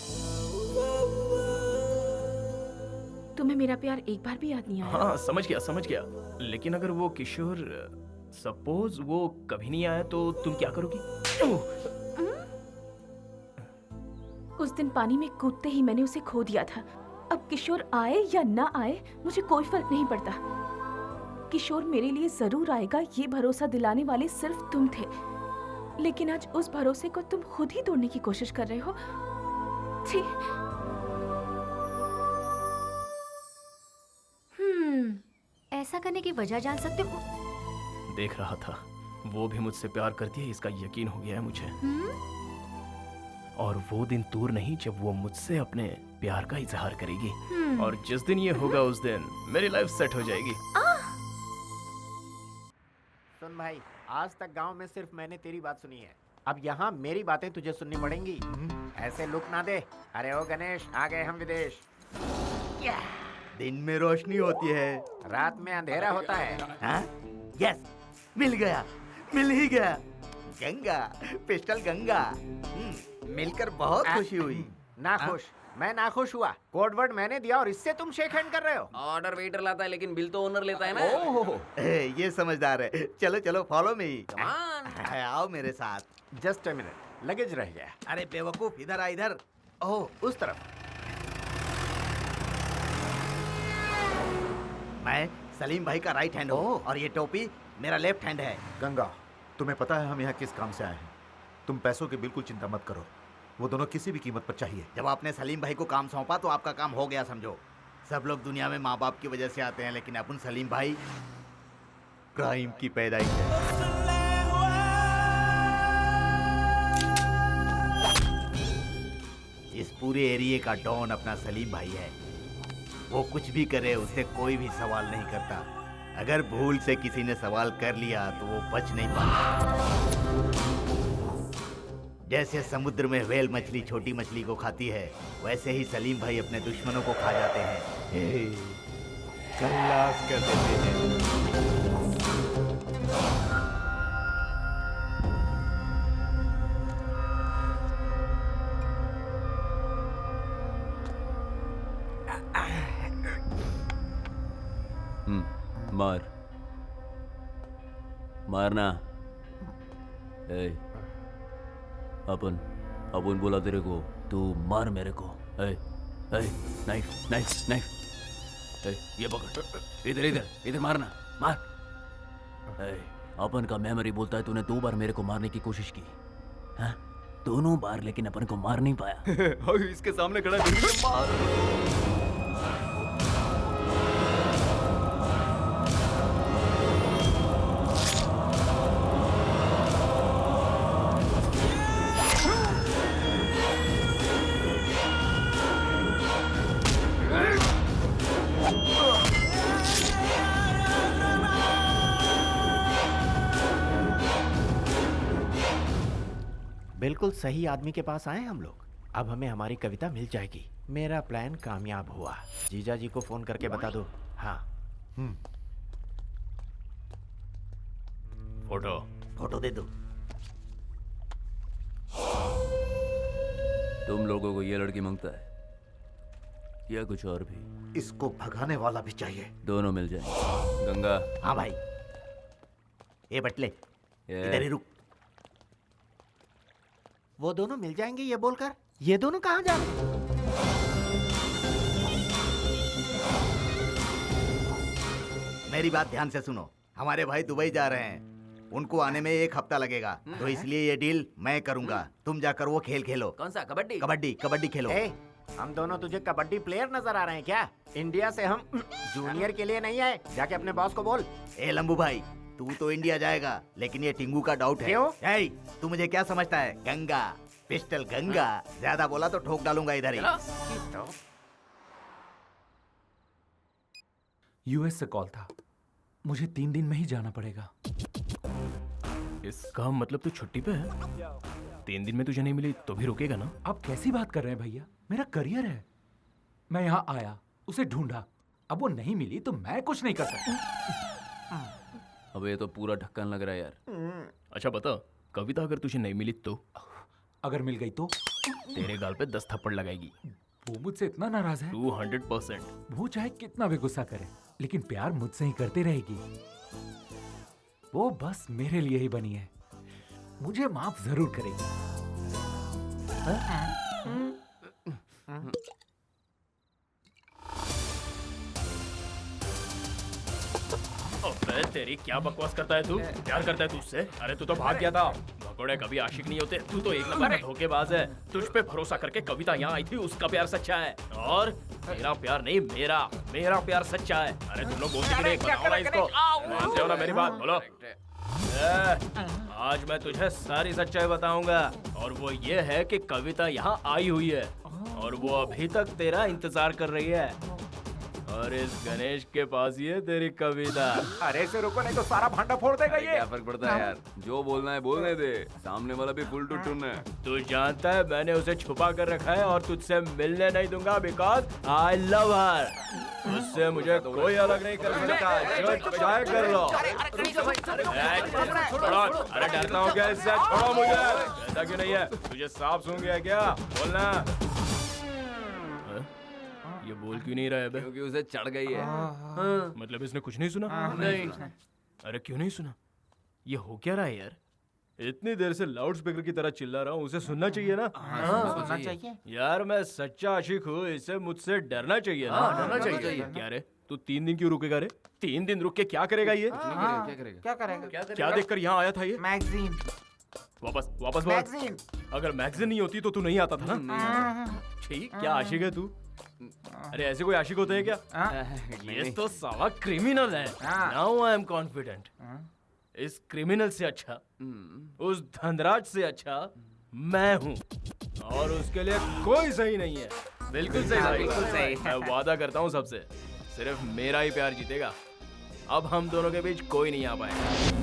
तुम्हें मेरा प्यार एक बार भी याद नहीं आया? हाँ समझ गया, लेकिन अगर वो किशोर सपोज वो कभी नहीं आया तो तुम क्या करोगी? उस दिन पानी में कूदते ही मैंने उसे खो दिया था। अब किशोर आए या ना आए मुझे कोई फर्क नहीं पड़ता। किशोर मेरे लिए जरूर आएगा, ये भरोसा दिलाने वाले सिर्फ तुम थे, लेकिन आज उस भरोसे को तुम खुद ही तोड़ने की कोशिश कर रहे हो। छी। ऐसा करने की वजह जान सकते हो? देख रहा था, वो भी मुझसे प्यार करती है, इसका यकीन हो गया है मुझे। और वो दिन दूर नहीं जब वो मुझसे अपने प्यार का इजहार करेगी, और जिस दिन ये होगा उस दिन मेरी लाइफ सेट हो जाएगी। सुन भाई, आज तक गांव में सिर्फ मैंने तेरी बात सुनी है, अब यहाँ मेरी बातें तुझे सुननी पड़ेंगी। ऐसे लुक ना दे। अरे ओ गणेश, आ गए हम विदेश। दिन में रोशनी होती है, रात में अंधेरा होता है। हाँ? यस, मिल गया, मिल ही गया। गंगा, पिस्टल गंगा। मिलकर बहुत खुशी हुई। ना खुश, मैं ना खुश हुआ। कोड वर्ड मैंने दिया और इससे तुम शेक हैंड कर रहे हो। ऑर्डर वेटर लाता है लेकिन बिल तो ओनर लेता है ना। ओह, ये समझदार है। चलो चलो, फॉलो मी। आओ मेरे साथ। जस्ट अ मिनट, लगेज रह गया। अरे बेवकूफ, इधर आ इधर। ओह, उस तरफ। मैं सलीम भाई का राइट हैंड हूँ और ये टोपी मेरा लेफ्ट हैंड है। गंगा, तुम्हें पता है हम यहाँ किस काम से आए हैं? तुम पैसों की बिल्कुल चिंता मत करो, वो दोनों किसी भी कीमत पर चाहिए। जब आपने सलीम भाई को काम सौंपा तो आपका काम हो गया समझो। सब लोग दुनिया में माँ बाप की वजह से आते हैं, लेकिन अपन सलीम भाई क्राइम की पैदाइश है। इस पूरे एरिया का डॉन अपना सलीम भाई है। वो कुछ भी करे उसे कोई भी सवाल नहीं करता। अगर भूल से किसी ने सवाल कर लिया तो वो बच नहीं पाता। जैसे समुद्र में व्हेल मछली छोटी मछली को खाती है, वैसे ही सलीम भाई अपने दुश्मनों को खा जाते हैं। खल्लास कर देते हैं। मार मारना। अपन बोला तेरे को, तू मार मेरे को। नाइफ नाइफ नाइफ, ये पकड़, इधर इधर इधर मारना, मार। अपन का मेमोरी बोलता है तूने 2 बार मेरे को मारने की कोशिश की, हाँ? दोनों बार, लेकिन अपन को मार नहीं पाया। इसके सामने खड़ा है, मार। बिल्कुल सही आदमी के पास आए हम लोग। अब हमें हमारी कविता मिल जाएगी। मेरा प्लान कामयाब हुआ। जीजा जी को फोन करके बता दो। हाँ। फोटो दे दो। तुम लोगों को ये लड़की मांगता है या कुछ और भी? इसको भगाने वाला भी चाहिए। दोनों मिल जाए। गंगा। हाँ भाई। ये बटले इधर ही रुक। वो दोनों मिल जाएंगे ये बोलकर ये दोनों कहाँ जा रहे हैं? मेरी बात ध्यान से सुनो। हमारे भाई दुबई जा रहे हैं, उनको आने में 1 हफ्ता लगेगा, तो इसलिए ये डील मैं करूंगा। तुम जाकर वो खेल खेलो। कौन सा? कबड्डी? कबड्डी कबड्डी खेलो। हम दोनों तुझे कबड्डी प्लेयर नजर आ रहे हैं क्या? इंडिया से हम जूनियर के लिए नहीं आए। जाके अपने बॉस को बोल। ए लंबू भाई, तू तो इंडिया जाएगा, लेकिन ये टिंगू का डाउट है। क्यों? तू मुझे क्या समझता है? गंगा, पिस्टल गंगा। ज्यादा बोला तो ठोक डालूंगा इधर ही। यूएस से कॉल था। मुझे 3 दिन में ही जाना पड़ेगा। इसका मतलब तू छुट्टी पे है? 3 दिन में तुझे नहीं मिली तो भी रुकेगा ना? आप कैसी बात कर रहे हैं भैया? मेरा करियर है। मैं यहाँ आया, उसे ढूंढा, अब वो नहीं मिली तो मैं कुछ नहीं कर सकता। अब ये तो पूरा ढक्कन लग रहा है यार। अच्छा बता, कविता अगर तुझे नहीं मिली तो? अगर मिल गई तो? तेरे गाल पे 10 थप्पड़ लगाएगी। वो मुझसे इतना नाराज है? 200%। वो चाहे कितना भी गुस्सा करे, लेकिन प्यार मुझसे ही करती रहेगी। वो बस मेरे लिए ही बनी है। मुझे माफ जरूर करेगी। अबे तेरी क्या बकवास करता है तू? प्यार करता है तू उससे? अरे तू तो भाग गया था। भगोड़े कभी आशिक नहीं होते। तू तो एक नंबर का धोखेबाज है। तुझ पे भरोसा करके कविता यहाँ आई थी, उसका प्यार सच्चा है। और तेरा प्यार नहीं, मेरा प्यार सच्चा है। अरे तुम लोग बोलते नहीं, बताओ ना इसको। मानते हो ना मेरी बात? बोलो। आज मैं तुझे सारी सच्चाई बताऊंगा, और वो ये है कि कविता यहाँ आई हुई है और वो अभी तक तेरा इंतजार कर रही है। और इस गणेश के पास ये तेरी कविता। अरे इसे रुको नहीं तो सारा भांडा फोड़ देगा ये। क्या फर्क पड़ता है यार? जो बोलना है बोलने दे। सामने वाला भी फुल टू टून है। तू जानता है मैंने उसे छुपा कर रखा है और तुझसे मिलने नहीं दूंगा, बिकॉज आई लव हर। उससे मुझे कोई अलग नहीं कर सकता। जो चाहे कर लो। अरे डरता हूँ क्या इससे? छोड़ो मुझे। ऐसा क्यों नहीं है? तुझे सांप सूंघ गया क्या? बोलना। ये बोल क्यों नहीं रहा है बे? क्योंकि उसे चढ़ गई है। मतलब इसने कुछ नहीं सुना? नहीं। अरे क्यों नहीं सुना? ये हो क्या रहा है यार? इतनी देर से लाउड स्पीकर की तरह चिल्ला रहा हूँ, उसे सुनना चाहिए ना? सुनना चाहिए। यार मैं सच्चा आशिक हूँ, इसे मुझसे डरना चाहिए ना? डरना चाहिए। क्या रे, तू 3 दिन क्यों रुकेगा रे? 3 दिन रुक के क्या करेगा ये? क्या करेगा? क्या देखकर यहाँ आया था ये? मैगजीन। वापस बोल। मैगजीन। अगर मैगजीन नहीं होती तो तू नहीं आता था ना? ठीक, क्या आशिक है तू? अरे ऐसे कोई आशिक होते हैं क्या? ये तो साला क्रिमिनल है। Now I am confident. इस क्रिमिनल से अच्छा, उस धनराज से अच्छा मैं हूँ, और उसके लिए कोई सही नहीं है। बिल्कुल सही, बिल्कुल सही। मैं वादा करता हूँ सबसे, सिर्फ मेरा ही प्यार जीतेगा। अब हम दोनों के बीच कोई नहीं आ पाएगा।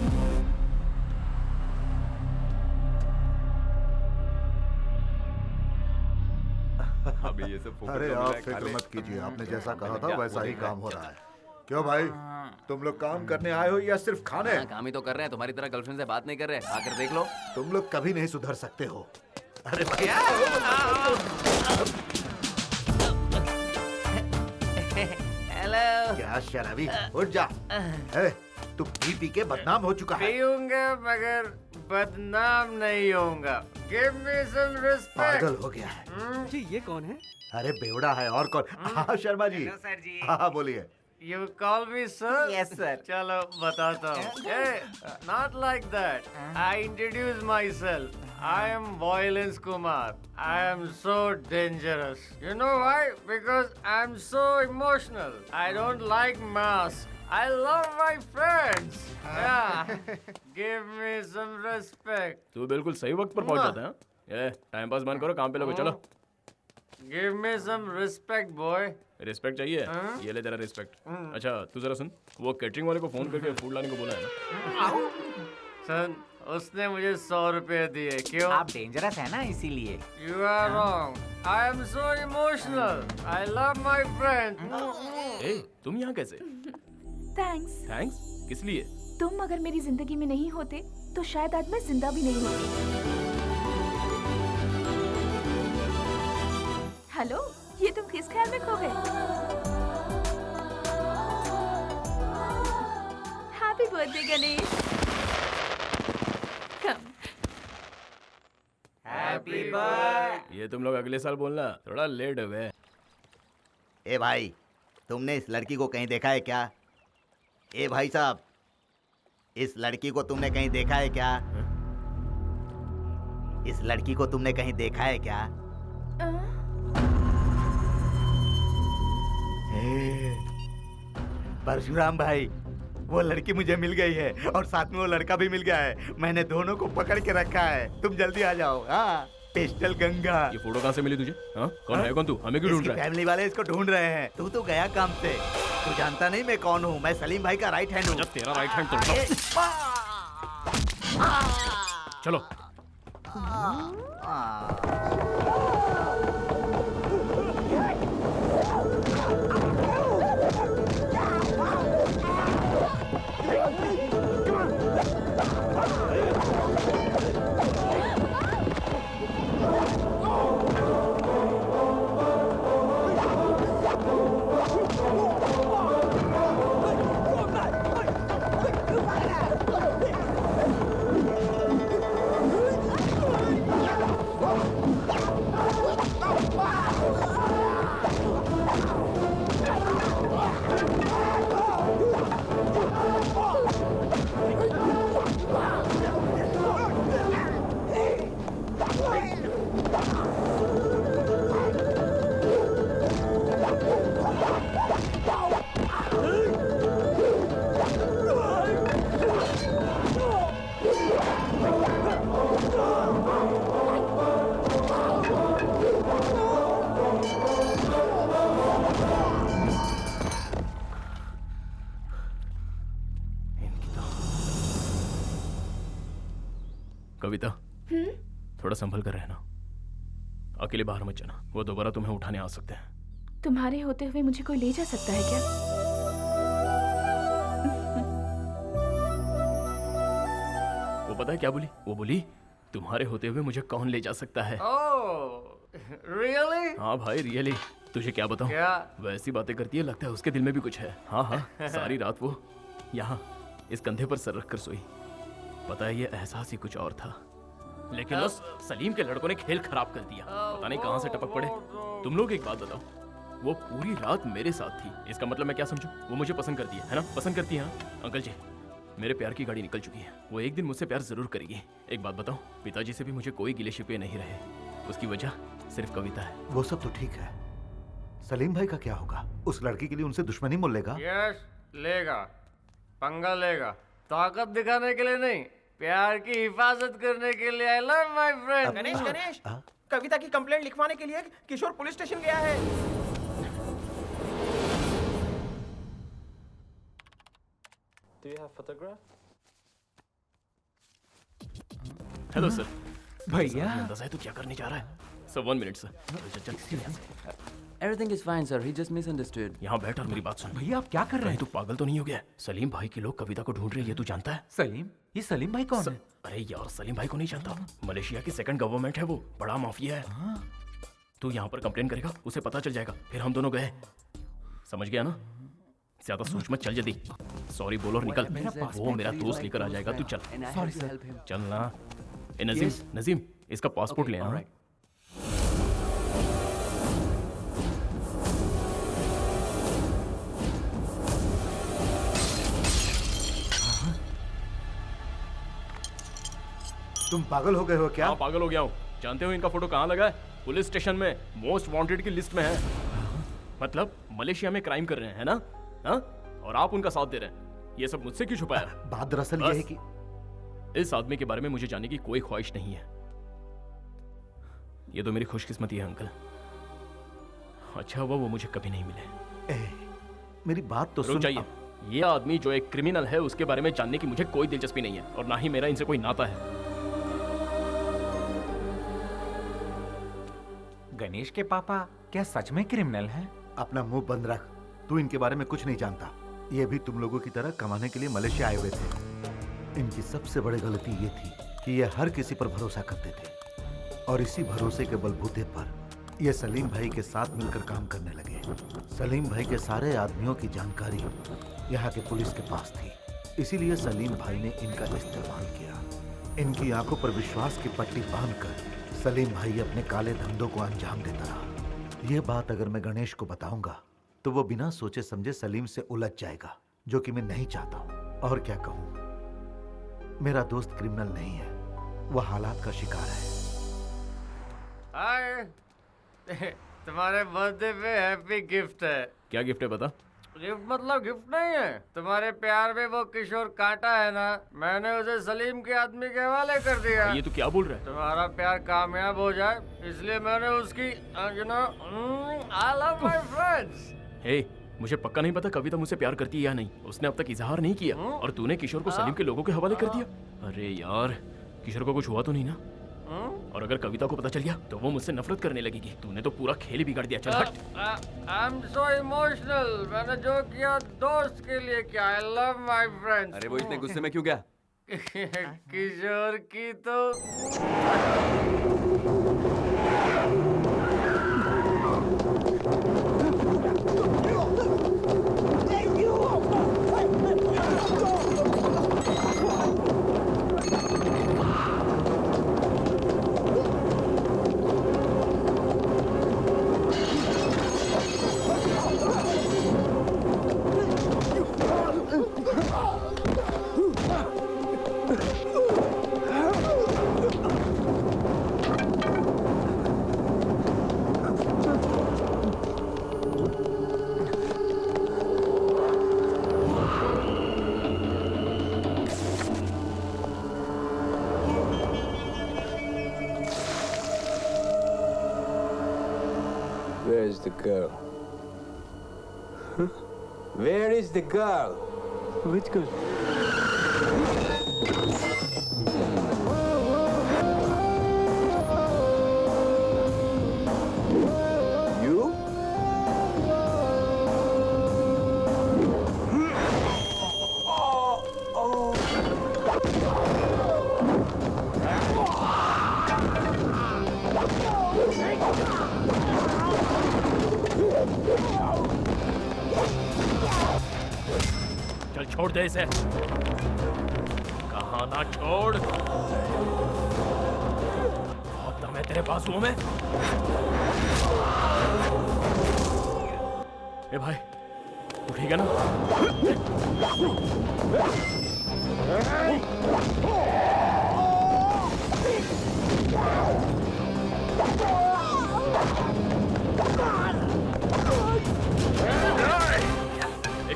अभी ये सब अरे आप फिक्र मत कीजिए, आपने जैसा कहा था वैसा ही काम हो रहा है। क्यों भाई, तुम लोग काम करने आए हो या सिर्फ खाने? काम ही तो कर रहे हैं, तुम्हारी तरह गर्लफ्रेंड से बात नहीं कर रहे। आकर देख लो। तुम लोग कभी नहीं सुधर सकते हो। अरे भाई हेलो। क्या शराबी, उठ जा। तू पी के बदनाम हो चुका है। पीऊंगा मगर बदनाम नहीं होऊंगा। Give me some respect. पागल हो गया है। जी ये कौन है? अरे बेवड़ा है और कौन? हाँ शर्मा जी। Hello, sir जी। हाँ बोलिए। You call me sir? Yes, sir. चलो बताता हूँ। Hey, not like that. I introduce myself. I am Violence Kumar. I am so dangerous. You know why? Because I am so emotional. I don't like masks. I love my friends. Yeah. Give me some respect. तू बिल्कुल सही वक्त पर पहुंच जाता है। ये time pass बंद करो, काम पे लगो। चलो। Give me some respect, boy. Respect चाहिए? ये ले तेरा रिस्पेक्ट। अच्छा तू जरा सुन, वो कैटरिंग वाले को फोन करके फूड लाने को बोला है ना? Son, उसने मुझे 100 रुपए दिए। क्यों? आप डेंजरस है ना इसीलिए। You are wrong. I am so emotional. I love my friend. ए, तुम यहाँ कैसे? थैंक्स। थैंक्स? किस लिए? तुम अगर मेरी जिंदगी में नहीं होते तो शायद आज मैं जिंदा भी नहीं होती। हेलो, ये तुम किस ख्याल में खो गए? Happy birthday Ganesh. Come. Happy birthday. ये तुम लोग अगले साल बोलना, थोड़ा लेट हुए। ए भाई, तुमने इस लड़की को कहीं देखा है क्या? ए भाई साहब, इस लड़की को तुमने कहीं देखा है क्या? इस लड़की को तुमने कहीं देखा है क्या? परशुराम भाई, वो लड़की मुझे मिल गई है और साथ में वो लड़का भी मिल गया है। मैंने दोनों को पकड़ के रखा है। तुम जल्दी आ जाओ। हाँ, पिस्टल गंगा। ये फोटो कहाँ से मिली तुझे? हाँ? कौन है? कौन तू? हमें क्यों ढूंढ रहा है? फैमिली वाले इसको ढूंढ रहे हैं। तू तो गया काम से। तू जानता नहीं मैं कौन हूँ? मैं सलीम भाई का राइट हैंड हूँ। तेरा राइट हैंड तोड़। चलो। कविता, थोड़ा संभल कर रहना। अकेले बाहर मत जाना, वो दोबारा तुम्हें उठाने आ सकते हैं। तुम्हारे होते हुए मुझे कोई ले जा सकता है क्या? वो पता है क्या बोली? वो बोली तुम्हारे होते हुए मुझे कौन ले जा सकता है। Really? हाँ भाई, रियली। तुझे क्या बताऊं? क्या? वैसी बातें करती है, लगता है उसके दिल में भी कुछ है। हाँ हाँ, सारी रात वो यहाँ इस कंधे पर सर रखकर सोई। पता है, ये एहसास ही कुछ और था, लेकिन उस सलीम के लड़कों ने खेल खराब कर दिया। पता नहीं कहाँ से टपक पड़े। तुम लोग एक बात बताओ, वो पूरी रात मेरे साथ थी, इसका मतलब मैं क्या समझूं? वो मुझे पसंद करती है ना? पसंद करती है ना? अंकल जी, मेरे प्यार की गाड़ी निकल चुकी है। वो एक दिन मुझसे प्यार जरूर करेगी। एक बात बताओ, पिताजी से भी मुझे कोई गिले शिकवे नहीं रहे। उसकी वजह सिर्फ कविता है। वो सब तो ठीक है, सलीम भाई का क्या होगा? उस लड़की के लिए उनसे दुश्मनी मोल लेगा? यस, लेगा, पंगा लेगा। ताकत दिखाने के लिए नहीं, प्यार की हिफाजत करने के लिए। I love my friend. Ganesh, Ganesh, Kavita की कंप्लेंट लिखवाने के लिए किशोर पुलिस स्टेशन गया है। Do you have photograph? Hello sir. भैया, अंदाजा है तू क्या करने जा रहा है? Sir 1 minute sir. Everything is fine, sir. He just misunderstood. यहाँ बैठ और मेरी बात सुन। भैया आप क्या कर रहे हैं? तू पागल तो नहीं हो गया? सलीम भाई के लोग कविता को ढूंढ रहे हैं, ये तू जानता है? सलीम? ये सलीम भाई कौन है? अरे यार, सलीम भाई को नहीं जानता? मलेशिया की सेकंड गवर्नमेंट है, वो बड़ा माफिया है। तू यहाँ पर कंप्लेन करेगा, उसे पता चल जाएगा, फिर हम दोनों गए। समझ गया ना? ज्यादा सोच मत, चल जल्दी। सॉरी बोल और निकल। वो मेरा दोस्त लेकर आ जाएगा, तू चल। Sorry sir. चल ना। ए नजीम, नजीम, इसका पासपोर्ट ले आ। तुम पागल हो गए हो क्या? हाँ, पागल हो गया हूँ। जानते हो इनका फोटो कहाँ लगा है? पुलिस स्टेशन में, मोस्ट वांटेड की लिस्ट में है। मतलब मलेशिया में क्राइम कर रहे हैं, है ना? हाँ? और आप उनका साथ दे रहे हैं। ये सब मुझसे क्यों छुपाया? बात दरअसल ये है कि इस आदमी के बारे में मुझे जानने की कोई ख्वाहिश नहीं है। ये तो मेरी खुशकिस्मती है अंकल। अच्छा हुआ वो मुझे कभी नहीं मिले। मेरी बात तो रुक सुन। जाइए। ये आदमी जो एक क्रिमिनल है उसके बारे में जानने की मुझे कोई दिलचस्पी नहीं है और ना ही मेरा इनसे कोई नाता है। गणेश के पापा क्या सच में क्रिमिनल हैं? अपना मुंह बंद रख, तू इनके बारे में कुछ नहीं जानता। ये भी तुम लोगों की तरह कमाने के लिए मलेशिया आए हुए थे। इनकी सबसे बड़ी गलती ये थी कि ये हर किसी पर भरोसा करते थे और इसी भरोसे के बलबूते पर ये सलीम भाई के साथ मिलकर काम करने लगे। सलीम भाई के सारे आदमियों की जानकारी यहाँ के पुलिस के पास थी, इसीलिए सलीम भाई ने इनका इस्तेमाल किया। इनकी आंखों पर विश्वास की पट्टी बांधकर सलीम भाई अपने काले धंधों को अंजाम देता रहा। ये बात अगर मैं गणेश को बताऊंगा तो वो बिना सोचे समझे सलीम से उलझ जाएगा, जो कि मैं नहीं चाहता हूँ। और क्या कहूँ, मेरा दोस्त क्रिमिनल नहीं है, वह हालात का शिकार है। हाय, तुम्हारे बर्थडे पे हैप्पी गिफ्ट है। क्या गिफ्ट है बता? गिफ्ट मतलब गिफ्ट नहीं है, तुम्हारे प्यार में वो किशोर कांटा है ना, मैंने उसे सलीम के आदमी के हवाले कर दिया। ये तू क्या बोल रहा है? तुम्हारा प्यार कामयाब हो जाए इसलिए मैंने उसकी आई लव माय फ्रेंड्स। हे, मुझे पक्का नहीं पता कविता मुझसे प्यार करती है या नहीं। उसने अब तक इजहार नहीं किया और तूने किशोर को सलीम के लोगों के हवाले कर दिया। अरे यार, किशोर को कुछ हुआ तो नहीं ना? और अगर कविता को पता चल गया तो वो मुझसे नफरत करने लगेगी। तूने तो पूरा खेल ही बिगाड़ दिया। चल हट। I am so emotional. मैंने जो किया दोस्त के लिए किया। आई लव माय फ्रेंड्स। अरे वो इतने गुस्से में क्यों गया? किशोर की तो Where's the girl? Huh? Where is the girl? Which girl? You? चल छोड़ दे इसे। कहा ना छोड़। बहुत दम है तेरे बाजुओं में। ए भाई, तू ठीक है ना?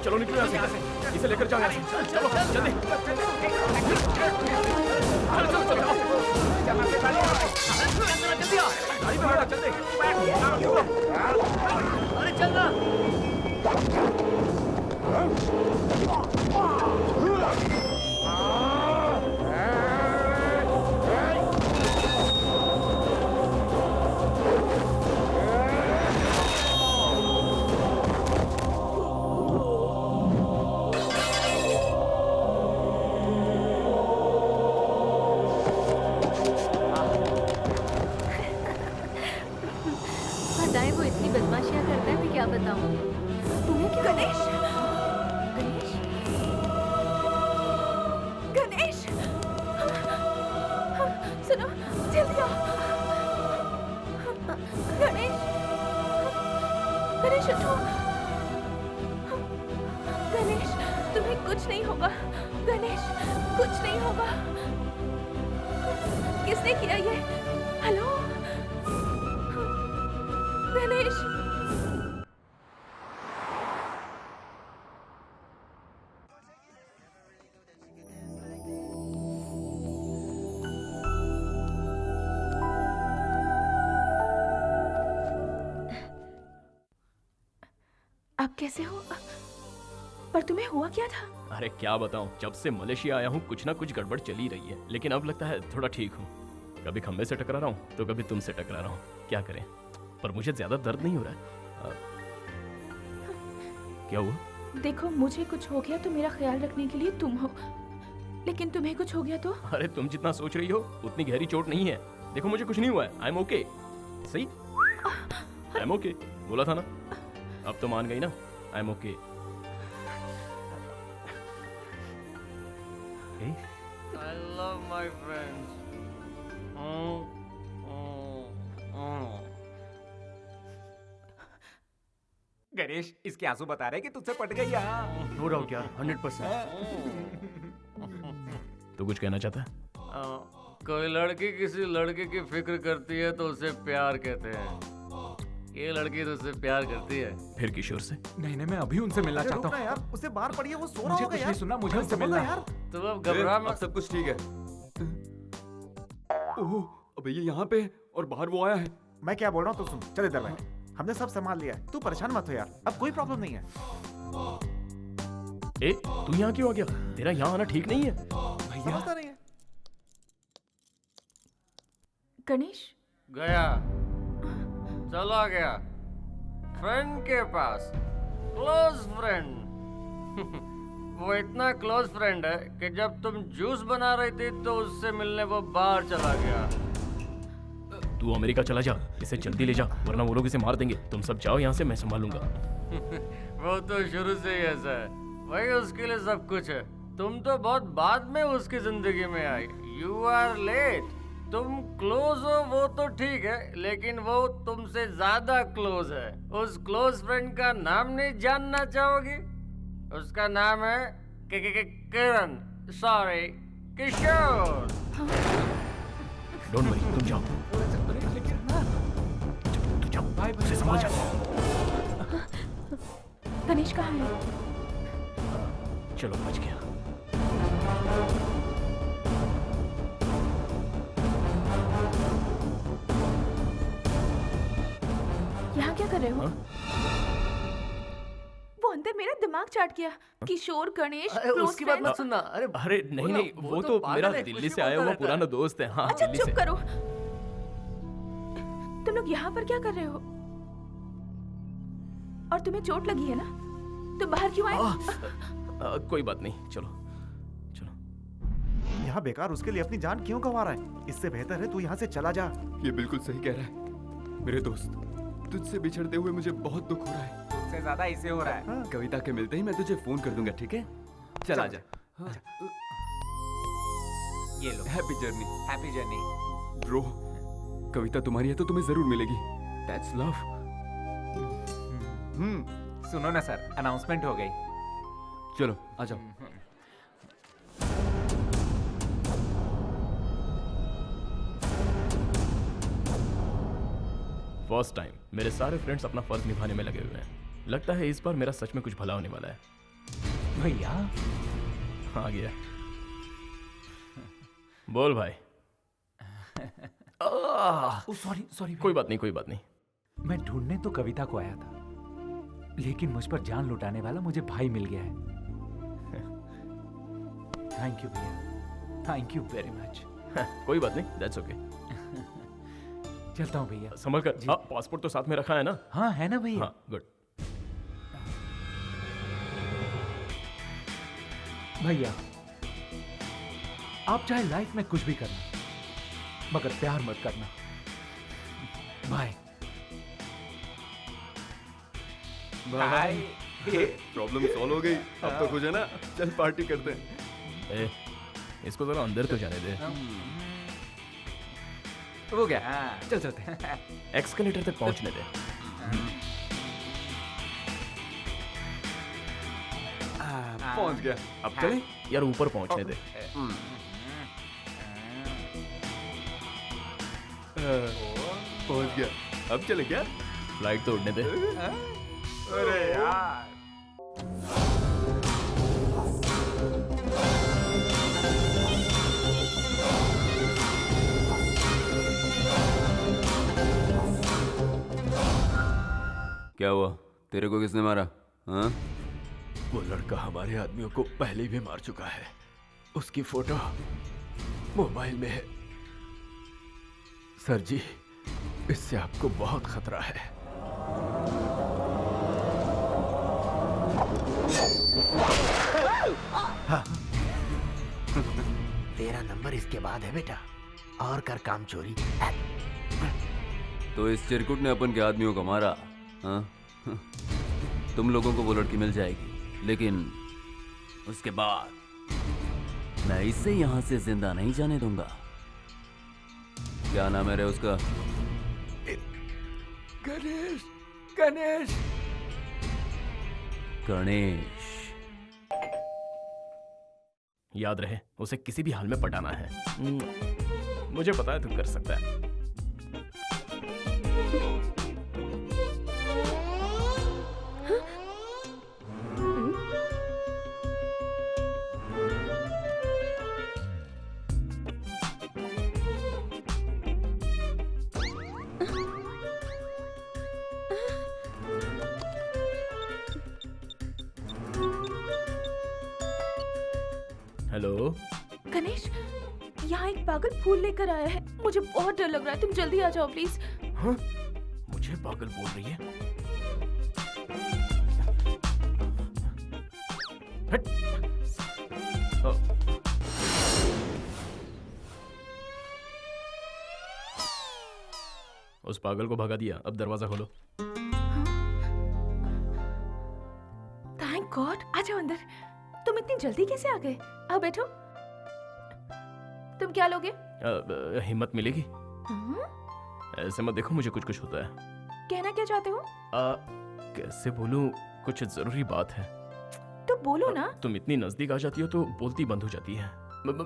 चलो निकलो यहाँ से। इसे लेकर जाओ यहाँ से। चलो जल्दी। जल्दी आ। गाड़ी में बैठो जल्दी। अरे चलना। बताएं वो इतनी बदमाशियां करता है, मैं क्या बताऊं? तुम्हें क्या? गणेश, गणेश, गणेश, सुनो जल्दी आओ। गणेश, गणेश उठो। गणेश, तुम्हें कुछ नहीं होगा। गणेश, कुछ नहीं होगा। किसने किया ये? हेलो गणेश। आप कैसे हो? पर तुम्हें हुआ क्या था? अरे क्या बताऊं, जब से मलेशिया आया हूँ कुछ ना कुछ गड़बड़ चली रही है, लेकिन अब लगता है थोड़ा ठीक हूँ। कभी खंबे से टकरा रहा हूँ तो कभी तुमसे टकरा रहा हूँ, क्या करें। पर मुझे ज्यादा दर्द नहीं हो रहा है। क्या हुआ? देखो, मुझे कुछ हो गया तो मेरा ख्याल रखने के लिए तुम हो, लेकिन तुम्हें कुछ हो गया तो? अरे तुम जितना सोच रही हो उतनी गहरी चोट नहीं है। देखो मुझे कुछ नहीं हुआ है, आई एम ओके। सही, आई एम ओके बोला था ना। अब तो मान गई ना, I am okay. I love my friends. Ganesh, इसके आंसू बता रहे कि तुझसे पट गई। नो डाउट यार, 100%। तू कुछ कहना चाहता है? कोई लड़की किसी लड़के की फिक्र करती है तो उसे प्यार कहते हैं। ये लड़की तो उससे प्यार करती है। फिर किशोर से? नहीं, मैं अभी उनसे मिलना चाहता हूँ यार, उसे बाहर पड़ी है, वो सो रहा मुझे होगा कुछ यार। नहीं सुनना, मुझे उनसे मिलना यार। तो अब घबरा मत। अब सब कुछ ठीक है। ओह, अबे ये यहाँ पे है और बाहर वो आया है। मैं क्या बोल रहा हूँ तो सुन, चल इधर बैठ। हमने सब संभाल लिया है, तू परेशान मत हो यार, अब कोई प्रॉब्लम नहीं है। ए, तू यहाँ क्यों आ गया? तेरा यहाँ आना ठीक नहीं है। समझता नहीं है। गणेश गया, चला गया फ्रेंड के पास, क्लोज फ्रेंड। वो इतना क्लोज फ्रेंड है कि जब तुम जूस बना रही थी तो उससे मिलने वो बाहर चला गया। तू अमेरिका चला जा, इसे जल्दी ले जा, वरना वो लोग इसे मार देंगे। तुम सब जाओ यहाँ से, मैं संभालूंगा। वो तो शुरू से ही ऐसा है, वही उसके लिए सब कुछ है। तुम तो बहुत बाद में उसकी जिंदगी में आई। You are late. तुम क्लोज हो वो तो ठीक है, लेकिन वो तुमसे ज्यादा क्लोज है। उस क्लोज फ्रेंड का नाम नहीं जानना चाहोगी? उसका नाम है किरण, सॉरी किशोर। डोंट वरी, तुम जाओ। तू जाओ, उसे संभाल जा। गणेश कहाँ है? चलो, बच गया। यहाँ क्या कर रहे हो? वो अंदर मेरा दिमाग चाट गया। किशोर, गणेश, उसकी बात मत सुनना। अरे नहीं, वो तो मेरा दिल्ली से आया हुआ पुराना दोस्त है। हाँ, अच्छा दिल्ली चुप से। करो। तुम लोग यहाँ पर क्या कर रहे हो? और तुम्हें चोट लगी है ना? तुम बाहर क्यों आए? कोई बात नहीं, चलो। यहाँ बेकार उसके लिए अपनी जान क्यों गंवा रहा है? इससे बेहतर है तू यहाँ से चला जा। ये बिल्कुल सही कह रहा है मेरे दोस्त। तुझसे बिछड़ते हुए मुझे बहुत दुख हो रहा है। तुझसे ज्यादा इसे हो रहा है। कविता के मिलते ही मैं तुझे फोन कर दूंगा, ठीक है? चल आजा। ये लो। Happy journey. Happy journey. Bro, Kavita तुम्हारी है तो तुम्हें जरूर मिलेगी। That's love. सुनो ना सर, अनाउंसमेंट हो गई। चलो आ जाओ। फर्स्ट टाइम मेरे सारे फ्रेंड्स अपना फर्ज निभाने में लगे हुए हैं। लगता है इस बार मेरा सच में कुछ भला होने वाला है। भैया आ गया। बोल भाई। Sorry sorry. कोई बात नहीं, कोई बात नहीं। मैं ढूंढने तो कविता को आया था, लेकिन मुझ पर जान लुटाने वाला मुझे भाई मिल गया है। थैंक यू भैया, थैंक यू वेरी मच। कोई बात नहीं, दैट्स ओके। चलता हूँ भैया। संभल कर। हाँ, पासपोर्ट तो साथ में रखा है ना? हाँ है ना भैया। हाँ, गुड। भैया, आप चाहे लाइफ में कुछ भी करना, मगर प्यार मत करना। Bye bye. प्रॉब्लम सॉल्व हो गई। अब तो खुश है ना? चल पार्टी करते हैं। इसको जरा अंदर तो जाने दे। हो गया, चल चलते हैं। एक्सकलेटर तक पहुंचने दे। पहुंच गया। अब चले? यार ऊपर पहुंचने दे। पहुंच गया। अब चले क्या? फ्लाइट तो उड़ने दे। अरे यार। क्या हुआ? तेरे को किसने मारा? हाँ? वो लड़का हमारे आदमियों को पहले भी मार चुका है। उसकी फोटो मोबाइल में है। सर जी, इससे आपको बहुत खतरा है। हाँ। तेरा नंबर इसके बाद है बेटा, और कर काम चोरी। तो इस चिरकुट ने अपन के आदमियों को मारा, हाँ? तुम लोगों को वो लड़की मिल जाएगी, लेकिन उसके बाद मैं इसे यहाँ से जिंदा नहीं जाने दूंगा। क्या नाम है रे उसका? गणेश, गणेश, गणेश। याद रहे, उसे किसी भी हाल में पटाना है। मुझे पता है तू कर सकता है। हेलो गणेश, यहाँ एक पागल फूल लेकर आया है। मुझे बहुत डर लग रहा है, तुम जल्दी आ जाओ प्लीज। हाँ? मुझे पागल बोल रही है? हट! उस पागल को भगा दिया, अब दरवाजा खोलो। थैंक गॉड, आ जाओ अंदर। तुम इतनी जल्दी कैसे आ गए? आओ बैठो। तुम क्या लोगे? हिम्मत मिलेगी? ऐसे मत देखो, मुझे कुछ कुछ होता है। कहना क्या चाहते हो? कैसे बोलूं, कुछ जरूरी बात है। तो बोलो ना। तुम इतनी नजदीक आ जाती हो तो बोलती बंद हो जाती है।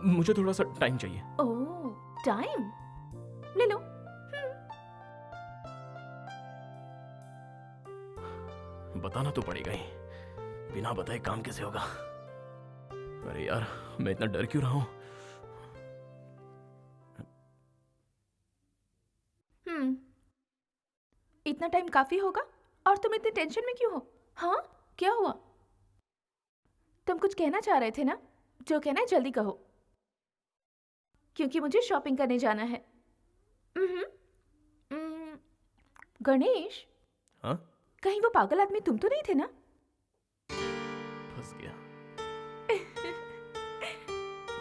मुझे थोड़ा सा टाइम चाहिए। ओह, टाइम ले लो। बताना तो पड़ेगा ही, बिना बताए काम कैसे होगा? अरे यार, मैं इतना डर क्यों रहा हूं? इतना टाइम काफी होगा? और तुम इतने टेंशन में क्यों हो? हाँ, क्या हुआ? तुम कुछ कहना चाह रहे थे ना? जो कहना है जल्दी कहो, क्योंकि मुझे शॉपिंग करने जाना है। गणेश, हाँ? कहीं वो पागल आदमी तुम तो नहीं थे ना? फंस गया।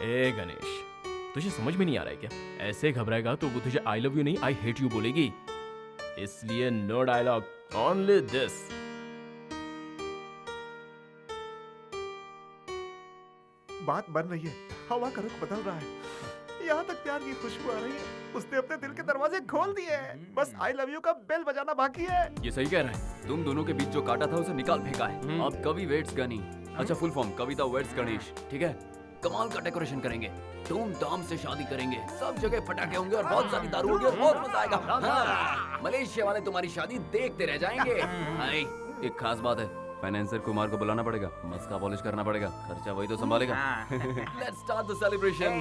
ए गणेश, तुझे समझ में नहीं आ रहा है क्या? ऐसे घबराएगा तो वो तुझे आई लव यू नहीं आई हेट यू बोलेगी। इसलिए नो डायलॉग, ओनली दिस। बात बन रही है, हवा का रुख बदल रहा है, यहाँ तक प्यार की खुशबू आ रही है। उसने अपने दिल के दरवाजे खोल दिए हैं, बस आई लव यू का बेल बजाना बाकी है। ये सही कह रहा है। तुम दोनों के बीच जो काटा था उसे निकाल फेंका है। अब कवि वेट्स गनी, अच्छा फुल फॉर्म कविता वेट्स गणेश, ठीक है? कमाल का डेकोरेशन करेंगे, धूमधाम से शादी करेंगे, सब जगह पटाखे होंगे और बहुत सारी दारू होगी और बहुत मजा आएगा। हाँ, मलेशिया वाले तुम्हारी शादी देखते रह जाएंगे। एक खास बात है, फाइनेंसर कुमार को बुलाना पड़ेगा, मस्का पॉलिश करना पड़ेगा, खर्चा वही तो संभालेगा। Let's start the celebration.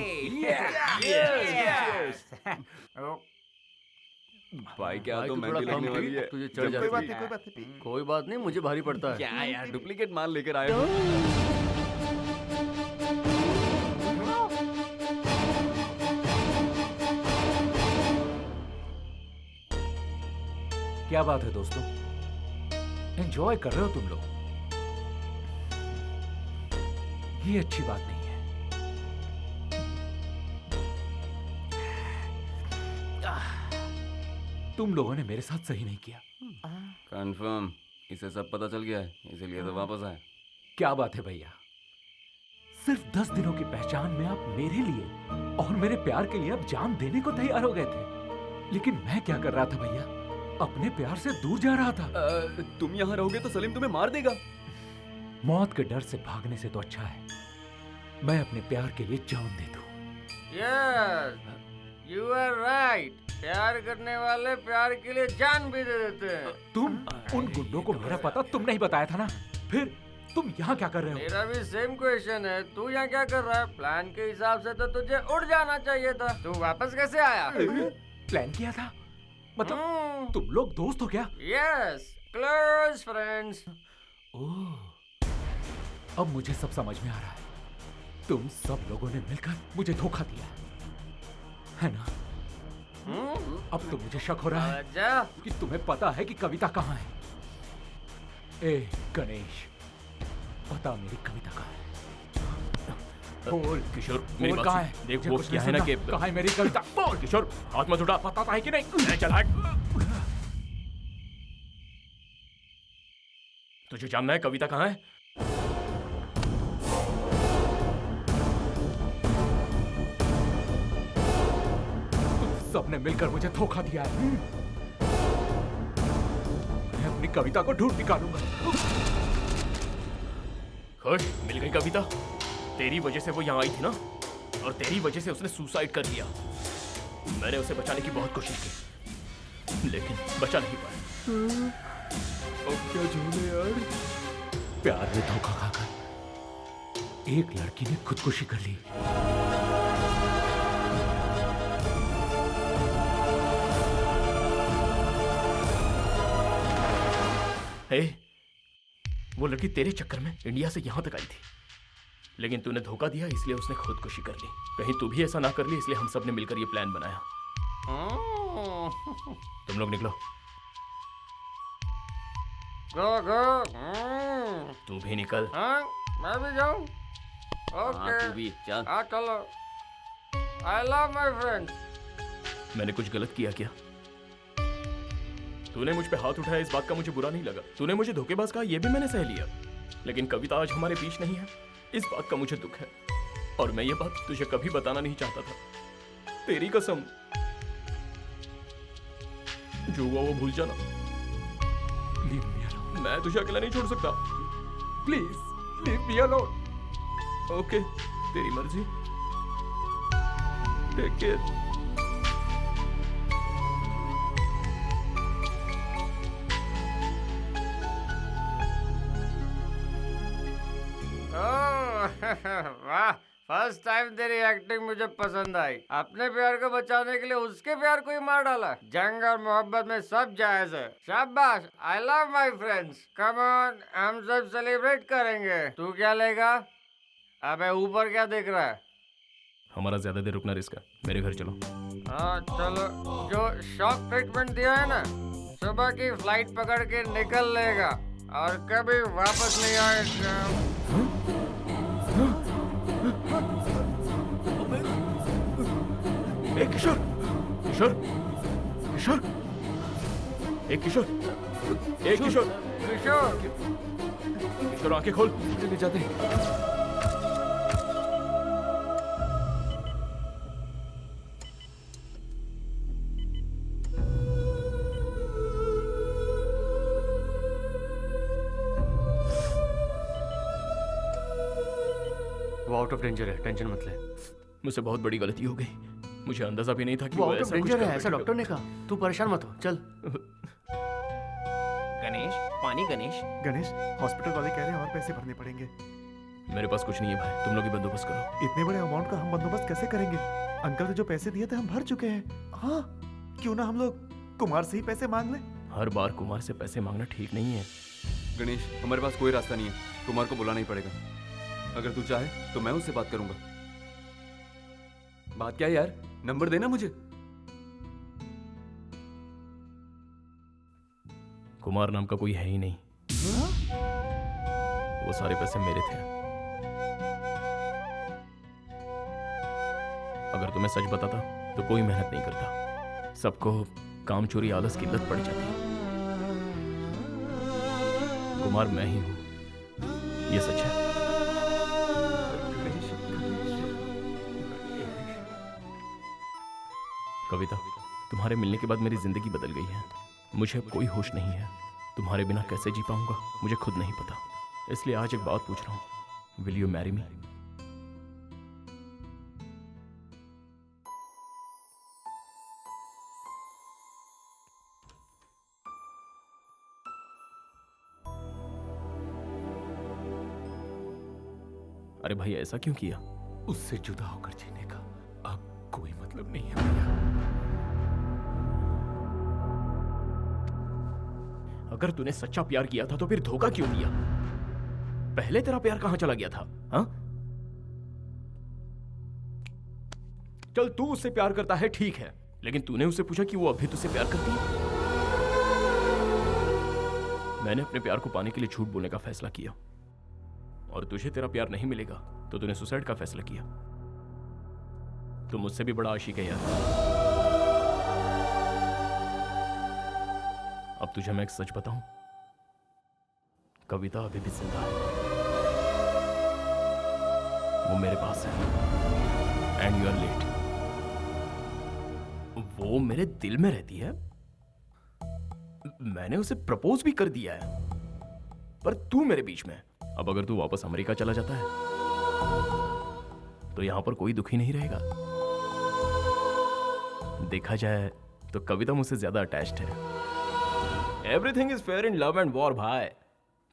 भाई क्या तो मेहंदी लगने वाली है। तुझे चढ़ जाती है। कोई बात नहीं, मुझे भारी पड़ता है। क्या यार, डुप्लीकेट माल लेकर आए हो? क्या बात है दोस्तों, एंजॉय कर रहे हो तुम लोग? ये अच्छी बात नहीं है। तुम लोगों ने मेरे साथ सही नहीं किया। कंफर्म, इसे सब पता चल गया है, इसीलिए तो वापस आए। क्या बात है भैया, सिर्फ 10 दिनों की पहचान में आप मेरे लिए और मेरे प्यार के लिए अब जान देने को तैयार हो गए थे। लेकिन मैं क्या कर रहा था भैया? अपने प्यार से दूर जा रहा था। तुम यहाँ रहोगे तो सलीम तुम्हें मार देगा। मौत के डर से भागने से तो अच्छा है मैं अपने प्यार के लिए जान दे दूं। Yes, you are right. प्यार करने वाले प्यार के लिए जान भी दे देते हैं। तुम उन गुंडों को मेरा पता तुम नहीं बताया था ना? फिर तुम यहाँ क्या कर रहे हो? मेरा भी सेम क्वेश्चन है, तू यहाँ क्या कर रहा है? प्लान के हिसाब से तो तुझे उड़ जाना चाहिए था, तू वापस कैसे आया? प्लान किया था? मतलब तुम लोग दोस्त हो क्या? Yes, close friends. ओह, अब मुझे सब समझ में आ रहा है। तुम सब लोगों ने मिलकर मुझे धोखा दिया है ना? अब तो मुझे शक हो रहा है कि तुम्हें पता है कि कविता कहाँ है। ए गणेश, पता मेरी कविता कहाँ है? बोल किशोर, मेरी बोल बात कहाँ सुन। है? देख मुझे वो कुछ क्या नहीं है ना सुनना। कि कहाँ है मेरी कविता? बोल किशोर, हाथ मत उठा। पता है कि नहीं? चल हट। तुझे जानना है कविता कहाँ है? सबने मिलकर मुझे धोखा दिया है। मैं अपनी कविता को ढूंढ निकालूंगा। खुश, मिल गई कविता। तेरी वजह से वो यहाँ आई थी ना, और तेरी वजह से उसने सुसाइड कर लिया। मैंने उसे बचाने की बहुत कोशिश की, लेकिन बचा नहीं पाया। अब क्या झूले यार। प्यार में धोखा खाकर एक लड़की ने खुदकुशी कर ली। हे, वो लड़की तेरे चक्कर में इंडिया से यहां तक आई थी, लेकिन तूने धोखा दिया इसलिए उसने खुदकुशी कर ली। कहीं तू भी ऐसा ना कर ली, इसलिए हम सब ने मिलकर ये प्लान बनाया। तुम लोग निकलो। तू भी निकल। मैं भी जाऊं? ओके। तू भी चल। हाँ चलो। आई लव माय फ्रेंड्स। मैंने कुछ गलत किया क्या? तूने मुझ पे हाथ उठाया, इस बात का मुझे बुरा नहीं लगा। तूने मुझे धोखेबाज कहा, यह भी मैंने सह लिया। लेकिन कविता आज हमारे बीच नहीं है, इस बात का मुझे दुख है। और मैं ये बात तुझे कभी बताना नहीं चाहता था। तेरी कसम, जो हुआ वो भूल जाना। Leave me alone. मैं तुझे अकेला नहीं छोड़ सकता। Please, leave me alone. Okay, तेरी मर्जी। Take care. वाह, फर्स्ट टाइम तेरी एक्टिंग मुझे पसंद आई। अपने प्यार को बचाने के लिए उसके प्यार को ही मार डाला। जंग और मोहब्बत में सब जायज है। शाबाश, आई love my friends. Come on, हम सब सेलिब्रेट करेंगे। तू क्या लेगा? अबे ऊपर क्या देख रहा है? हमारा ज्यादा देर रुकना रिस्क है, मेरे घर चलो। हाँ चलो। जो शॉक ट्रीटमेंट दिया है ना, सुबह की फ्लाइट पकड़ के निकल लेगा और कभी वापस नहीं आएगा। एक किशोर, किशोर, किशोर, एक किशोर, एक किशोर, किशोर, किशोर आंखें खोल। ले जाते हैं। वो आउट ऑफ डेंजर है, टेंशन मत ले। मुझसे बहुत बड़ी गलती हो गई। मुझे अंदाजा भी नहीं था कि वो वो आउट ऑफ ऐसा कुछ डेंजर कर है, ऐसा बैठेगा। डॉक्टर ने कहा। तू परेशान मत हो, चल। गणेश, पानी गणेश। गणेश, हॉस्पिटल वाले कह रहे हैं और पैसे भरने पड़ेंगे। मेरे पास कुछ नहीं है भाई, तुम लोग ही बंदोबस्त करो। इतने बड़े अमाउंट का हम बंदोबस्त कैसे करेंगे? अंकल ने जो पैसे दिए थे हम भर चुके हैं। हाँ, क्यों ना हम लोग कुमार से ही पैसे मांग लें? हर बार कुमार से पैसे मांगना ठीक नहीं है। गणेश, हमारे पास कोई रास्ता नहीं है। कुमार को बुलाना ही पड़ेगा। अगर तू चाहे तो मैं उससे बात करूंगा। बात क्या है यार? नंबर देना मुझे। कुमार नाम का कोई है ही नहीं। वो सारे पैसे मेरे थे। अगर तुम्हें सच बताता तो कोई मेहनत नहीं करता। सबको काम चोरी आलस की लत पड़ जाती है। कुमार मैं ही हूं, ये सच है। कविता, तुम्हारे मिलने के बाद मेरी जिंदगी बदल गई है। मुझे अब कोई होश नहीं है। तुम्हारे बिना कैसे जी पाऊंगा मुझे खुद नहीं पता। इसलिए आज एक बात पूछ रहा हूं, विल यू मैरी मी? अरे भाई ऐसा क्यों किया? उससे जुदा होकर जीने का अब कोई मतलब नहीं है भैया। अगर तूने सच्चा प्यार किया था तो फिर धोखा क्यों दिया? पहले तेरा प्यार कहां चला गया था? हाँ, चल तू उससे प्यार करता है, ठीक है, लेकिन तूने उससे पूछा कि वो अभी तुझसे प्यार करती है? मैंने अपने प्यार को पाने के लिए झूठ बोलने का फैसला किया, और तुझे तेरा प्यार नहीं मिलेगा तो तूने सुसाइड का फैसला किया। तू मुझसे भी बड़ा आशिक है यार। अब तुझे मैं एक सच बताऊं, कविता अभी भी जिंदा है, वो मेरे पास है, एंड यू आर लेट। वो मेरे दिल में रहती है, मैंने उसे प्रपोज भी कर दिया है, पर तू मेरे बीच में। अब अगर तू वापस अमेरिका चला जाता है तो यहां पर कोई दुखी नहीं रहेगा। देखा जाए तो कविता मुझसे ज्यादा अटैच्ड है। Everything is fair in love and war भाई।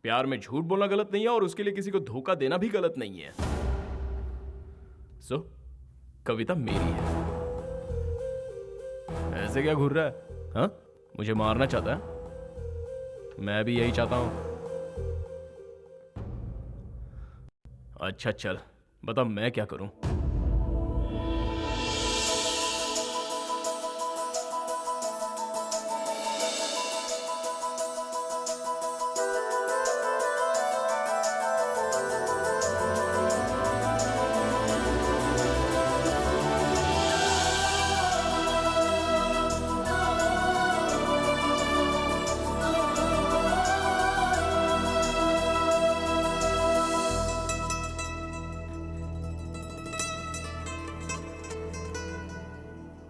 प्यार में झूठ बोलना गलत नहीं है, और उसके लिए किसी को धोखा देना भी गलत नहीं है। सो कविता मेरी है। ऐसे क्या घूर रहा है? हाँ, मुझे मारना चाहता है? मैं भी यही चाहता हूं। अच्छा चल बता, मैं क्या करूं?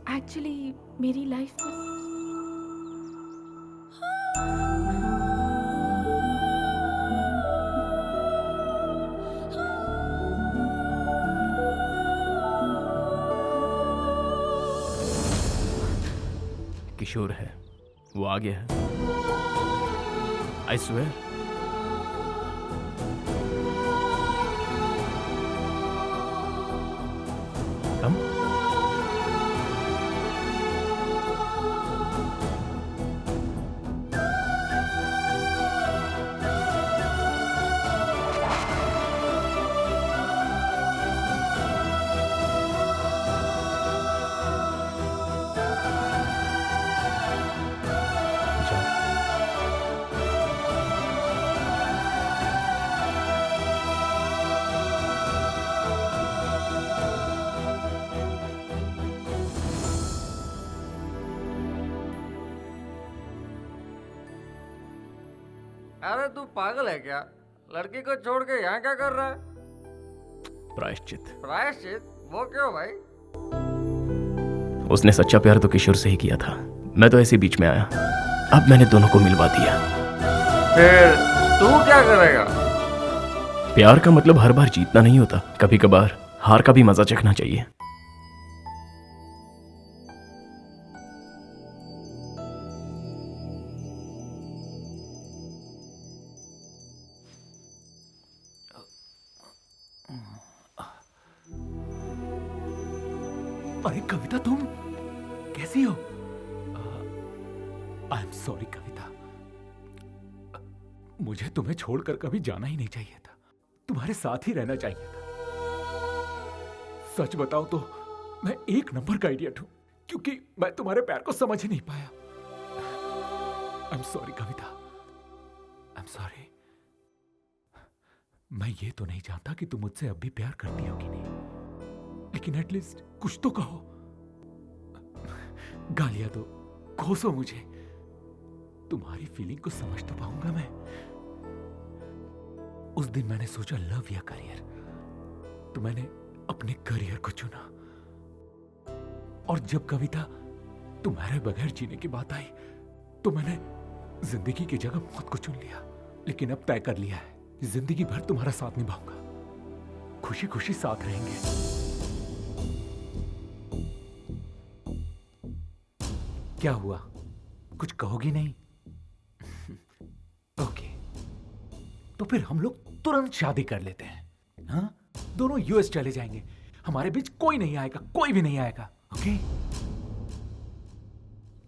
एक्चुअली मेरी लाइफ में किशोर है, वो आ गया है। I swear. कम। अरे तू पागल है क्या? लड़की को छोड़ के यहाँ क्या कर रहा है? प्रायश्चित। प्रायश्चित? वो क्यों भाई? उसने सच्चा प्यार तो किशोर से ही किया था, मैं तो ऐसे बीच में आया। अब मैंने दोनों को मिलवा दिया। फिर तू क्या करेगा? प्यार का मतलब हर बार जीतना नहीं होता, कभी कभार हार का भी मजा चखना चाहिए। अरे कविता, तुम कैसी हो? आई एम सॉरी कविता, मुझे तुम्हें छोड़कर कभी जाना ही नहीं चाहिए था, तुम्हारे साथ ही रहना चाहिए था। सच बताओ तो मैं एक नंबर का इडियट हूं, क्योंकि मैं तुम्हारे प्यार को समझ ही नहीं पाया। I am sorry Kavita, I am sorry. मैं ये तो नहीं जानता कि तुम मुझसे अब भी प्यार करती हो कि नहीं, लेकिन एटलीस्ट कुछ तो कहो। गालियां दो, कोसो मुझे, तुम्हारी फीलिंग को समझ तो पाऊंगा मैं। उस दिन मैंने सोचा लव या करियर, तो मैंने अपने करियर को चुना। और जब कविता तुम्हारे बगैर जीने की बात आई, तो मैंने जिंदगी की जगह मौत को चुन लिया। लेकिन अब तय कर लिया है, जिंदगी भर तुम्हारा साथ निभाऊंगा, खुशी खुशी साथ रहेंगे। क्या हुआ, कुछ कहोगी नहीं? ओके, तो फिर हम लोग तुरंत शादी कर लेते हैं। हाँ, दोनों यूएस चले जाएंगे, हमारे बीच कोई नहीं आएगा, कोई भी नहीं आएगा। ओके?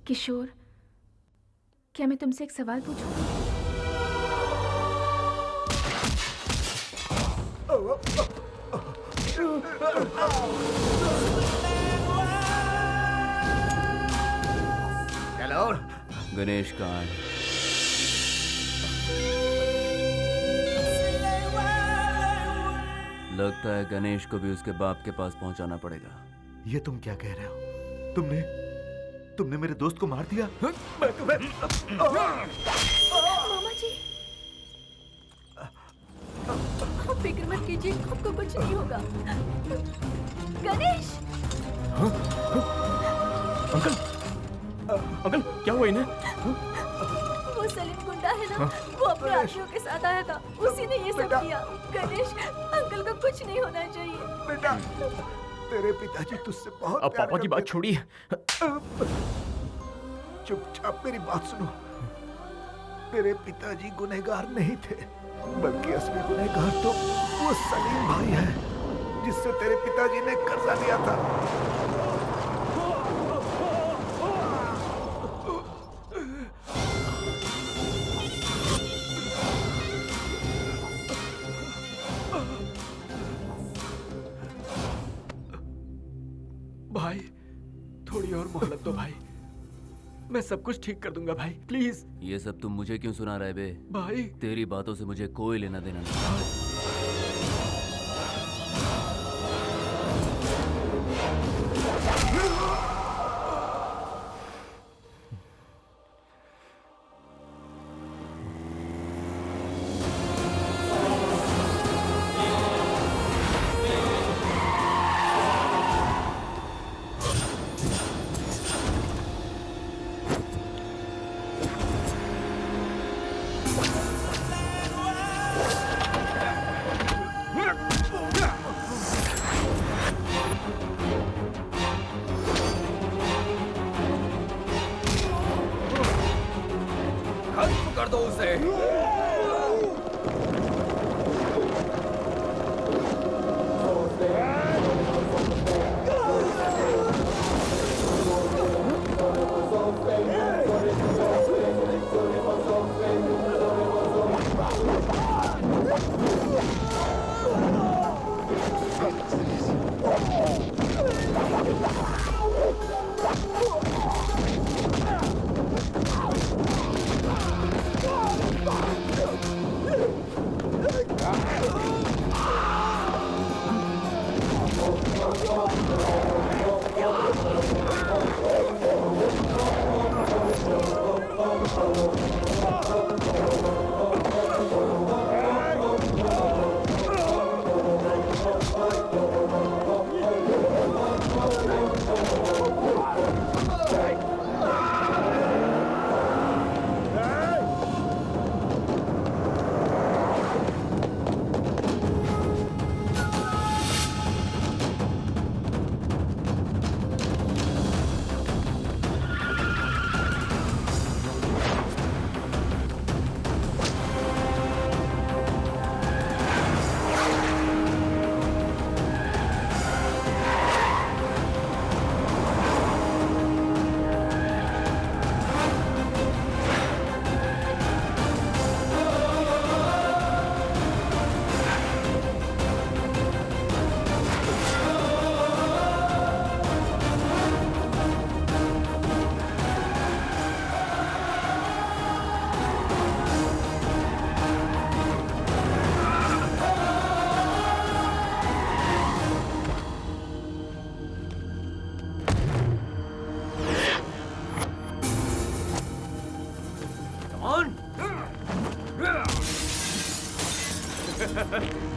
किशोर, क्या मैं तुमसे एक सवाल पूछूं? चलो। गणेश कहाँ है? लगता है गणेश को भी उसके बाप के पास पहुंचाना पड़ेगा। ये तुम क्या कह रहे हो? तुमने मेरे दोस्त को मार दिया? मैं तुम्हें मामा जी, आप फिक्र मत कीजिए, आपको कुछ नहीं होगा। गणेश! अंकल क्या हुआ इन्हें? वो सलीम गुंडा है ना, वो अपने आदमियों के साथ आया था, उसी ने ये सब किया। गणेश, अंकल को कुछ नहीं होना चाहिए। बेटा, तेरे पिताजी तुझसे बहुत अब पापा की बात छोड़िए। चुपचाप मेरी बात सुनो। तेरे पिताजी गुनहगार नहीं थे, बल्कि असली गुनहगार तो वो सलीम भाई है, जिससे तेरे पिताजी ने कर्जा लिया था। भाई, थोड़ी और मोहलत दो भाई, मैं सब कुछ ठीक कर दूंगा भाई, प्लीज। ये सब तुम मुझे क्यों सुना रहे बे? भाई, तेरी बातों से मुझे कोई लेना देना नहीं। कर दो उसे।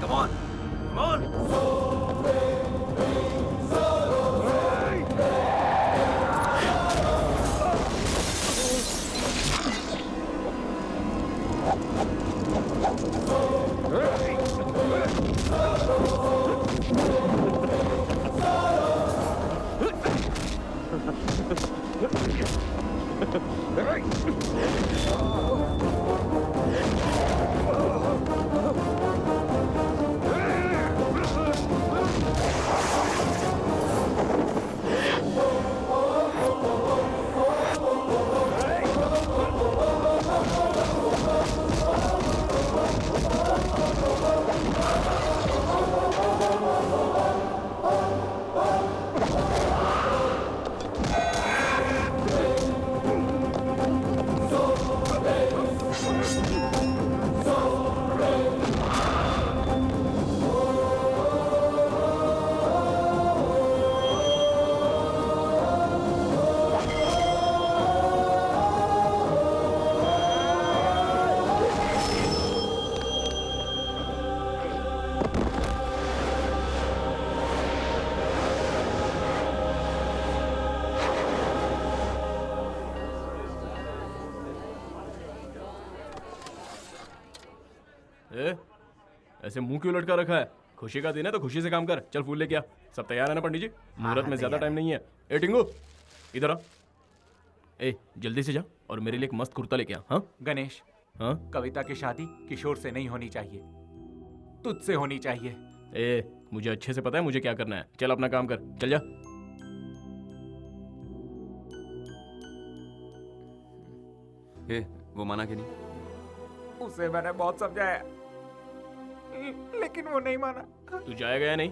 Come on! Come on! ऐसे मुंह क्यों लटका रखा है? खुशी का दिन है तो खुशी से काम कर। चल फूल लेके आ। सब तैयार है ना पंडित जी? मुहूर्त में ज्यादा टाइम नहीं है। ए टिंगू, इधर आ। ए जल्दी से जा और मेरे लिए एक मस्त कुर्ता लेके आ। हाँ गणेश, हाँ कविता की शादी किशोर से नहीं होनी चाहिए, तुझसे होनी चाहिए। ए मुझे अच्छे से पता है मुझे क्या करना है। चल अपना काम कर, चल जा। ए, वो माना कि नहीं? उसे मैंने बहुत समझाया, लेकिन वो नहीं माना। तू जाएगा या नहीं?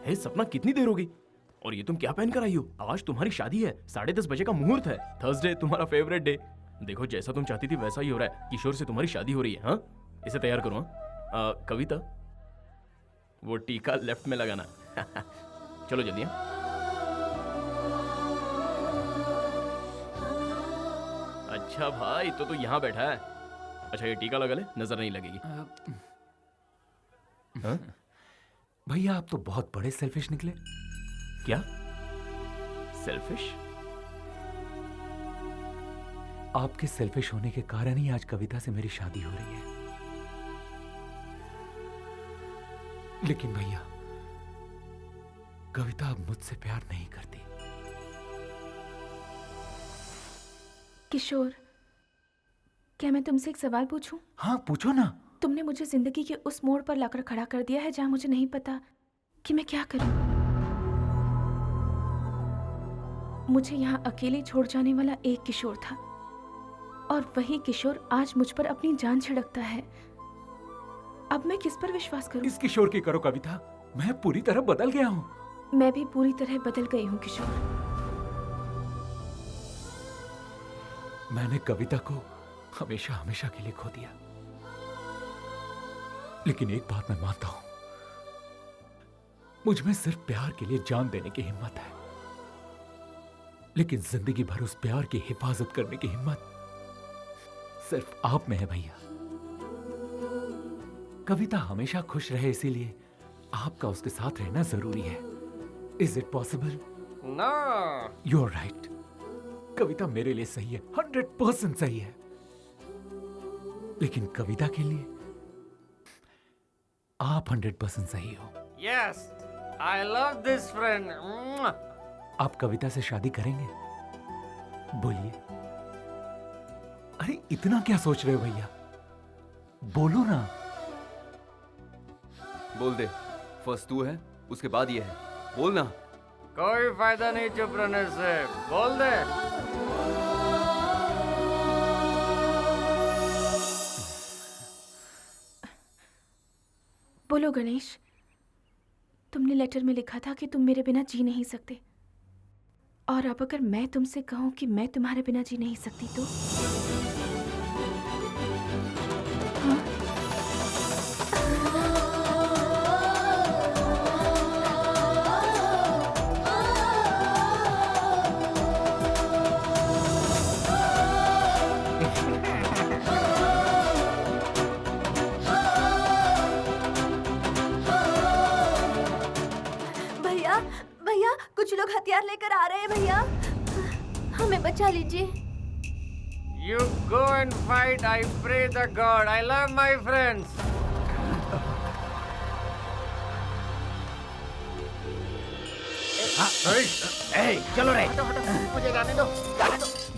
हे सपना, कितनी देर होगी? और ये तुम क्या पहन कर आई हो? आज तुम्हारी शादी है, 10:30 बजे का मुहूर्त है। थर्सडे तुम्हारा फेवरेट डे। देखो जैसा तुम चाहती थी वैसा ही हो रहा है। किशोर से तुम्हारी शादी हो रही है। हाँ इसे तैयार करो। हाँ कविता, वो टीका लेफ्ट में लगाना। चलो जल्दी। हाँ अच्छा भाई, तो तू यहाँ बैठा है। अच्छा ये टीका लगा ले, नजर नहीं लगेगी। भैया आप तो बहुत बड़े सेल्फिश निकले। क्या सेल्फिश? आपके सेल्फिश होने के कारण ही आज कविता से मेरी शादी हो रही है। लेकिन भैया, कविता अब मुझसे प्यार नहीं करती। किशोर, क्या मैं तुमसे एक सवाल पूछूं? हाँ पूछो ना। तुमने मुझे जिंदगी के उस मोड़ पर लाकर खड़ा कर दिया है जहां मुझे नहीं पता कि मैं क्या करूं। मुझे यहाँ अकेले छोड़ जाने वाला एक किशोर था, और वही किशोर आज मुझ पर अपनी जान छिड़कता है। अब मैं किस पर विश्वास करूं? इस किशोर की करो कविता, मैं पूरी तरह बदल गया हूँ। मैं भी पूरी तरह बदल गई हूँ किशोर। मैंने कविता को हमेशा हमेशा के लिए खो दिया। लेकिन एक बात मैं मानता हूं, मुझ में सिर्फ प्यार के लिए जान देने की हिम्मत है, लेकिन जिंदगी भर उस प्यार की हिफाजत करने की हिम्मत सिर्फ आप में है भैया। कविता हमेशा खुश रहे, इसीलिए आपका उसके साथ रहना जरूरी है। Is it possible? No. You are right. Kavita मेरे लिए सही है, 100% सही है, लेकिन कविता के लिए आप 100% सही हो। Yes, I love this friend. आप कविता से शादी करेंगे? बोलिए। अरे इतना क्या सोच रहे हो भैया, बोलो ना। बोल दे, फर्स्ट तू है, उसके बाद ये है, बोल ना। कोई फायदा नहीं चुप रहने से, बोल दे। बोलो गणेश, तुमने लेटर में लिखा था कि तुम मेरे बिना जी नहीं सकते, और अब अगर मैं तुमसे कहूं कि मैं तुम्हारे बिना जी नहीं सकती तो? भैया कुछ लोग हथियार लेकर आ रहे हैं भैया, हमें बचा लीजिए। You go and fight. I pray the God. I love my friends. चलो रे। मुझे जाने दो, जाने दो।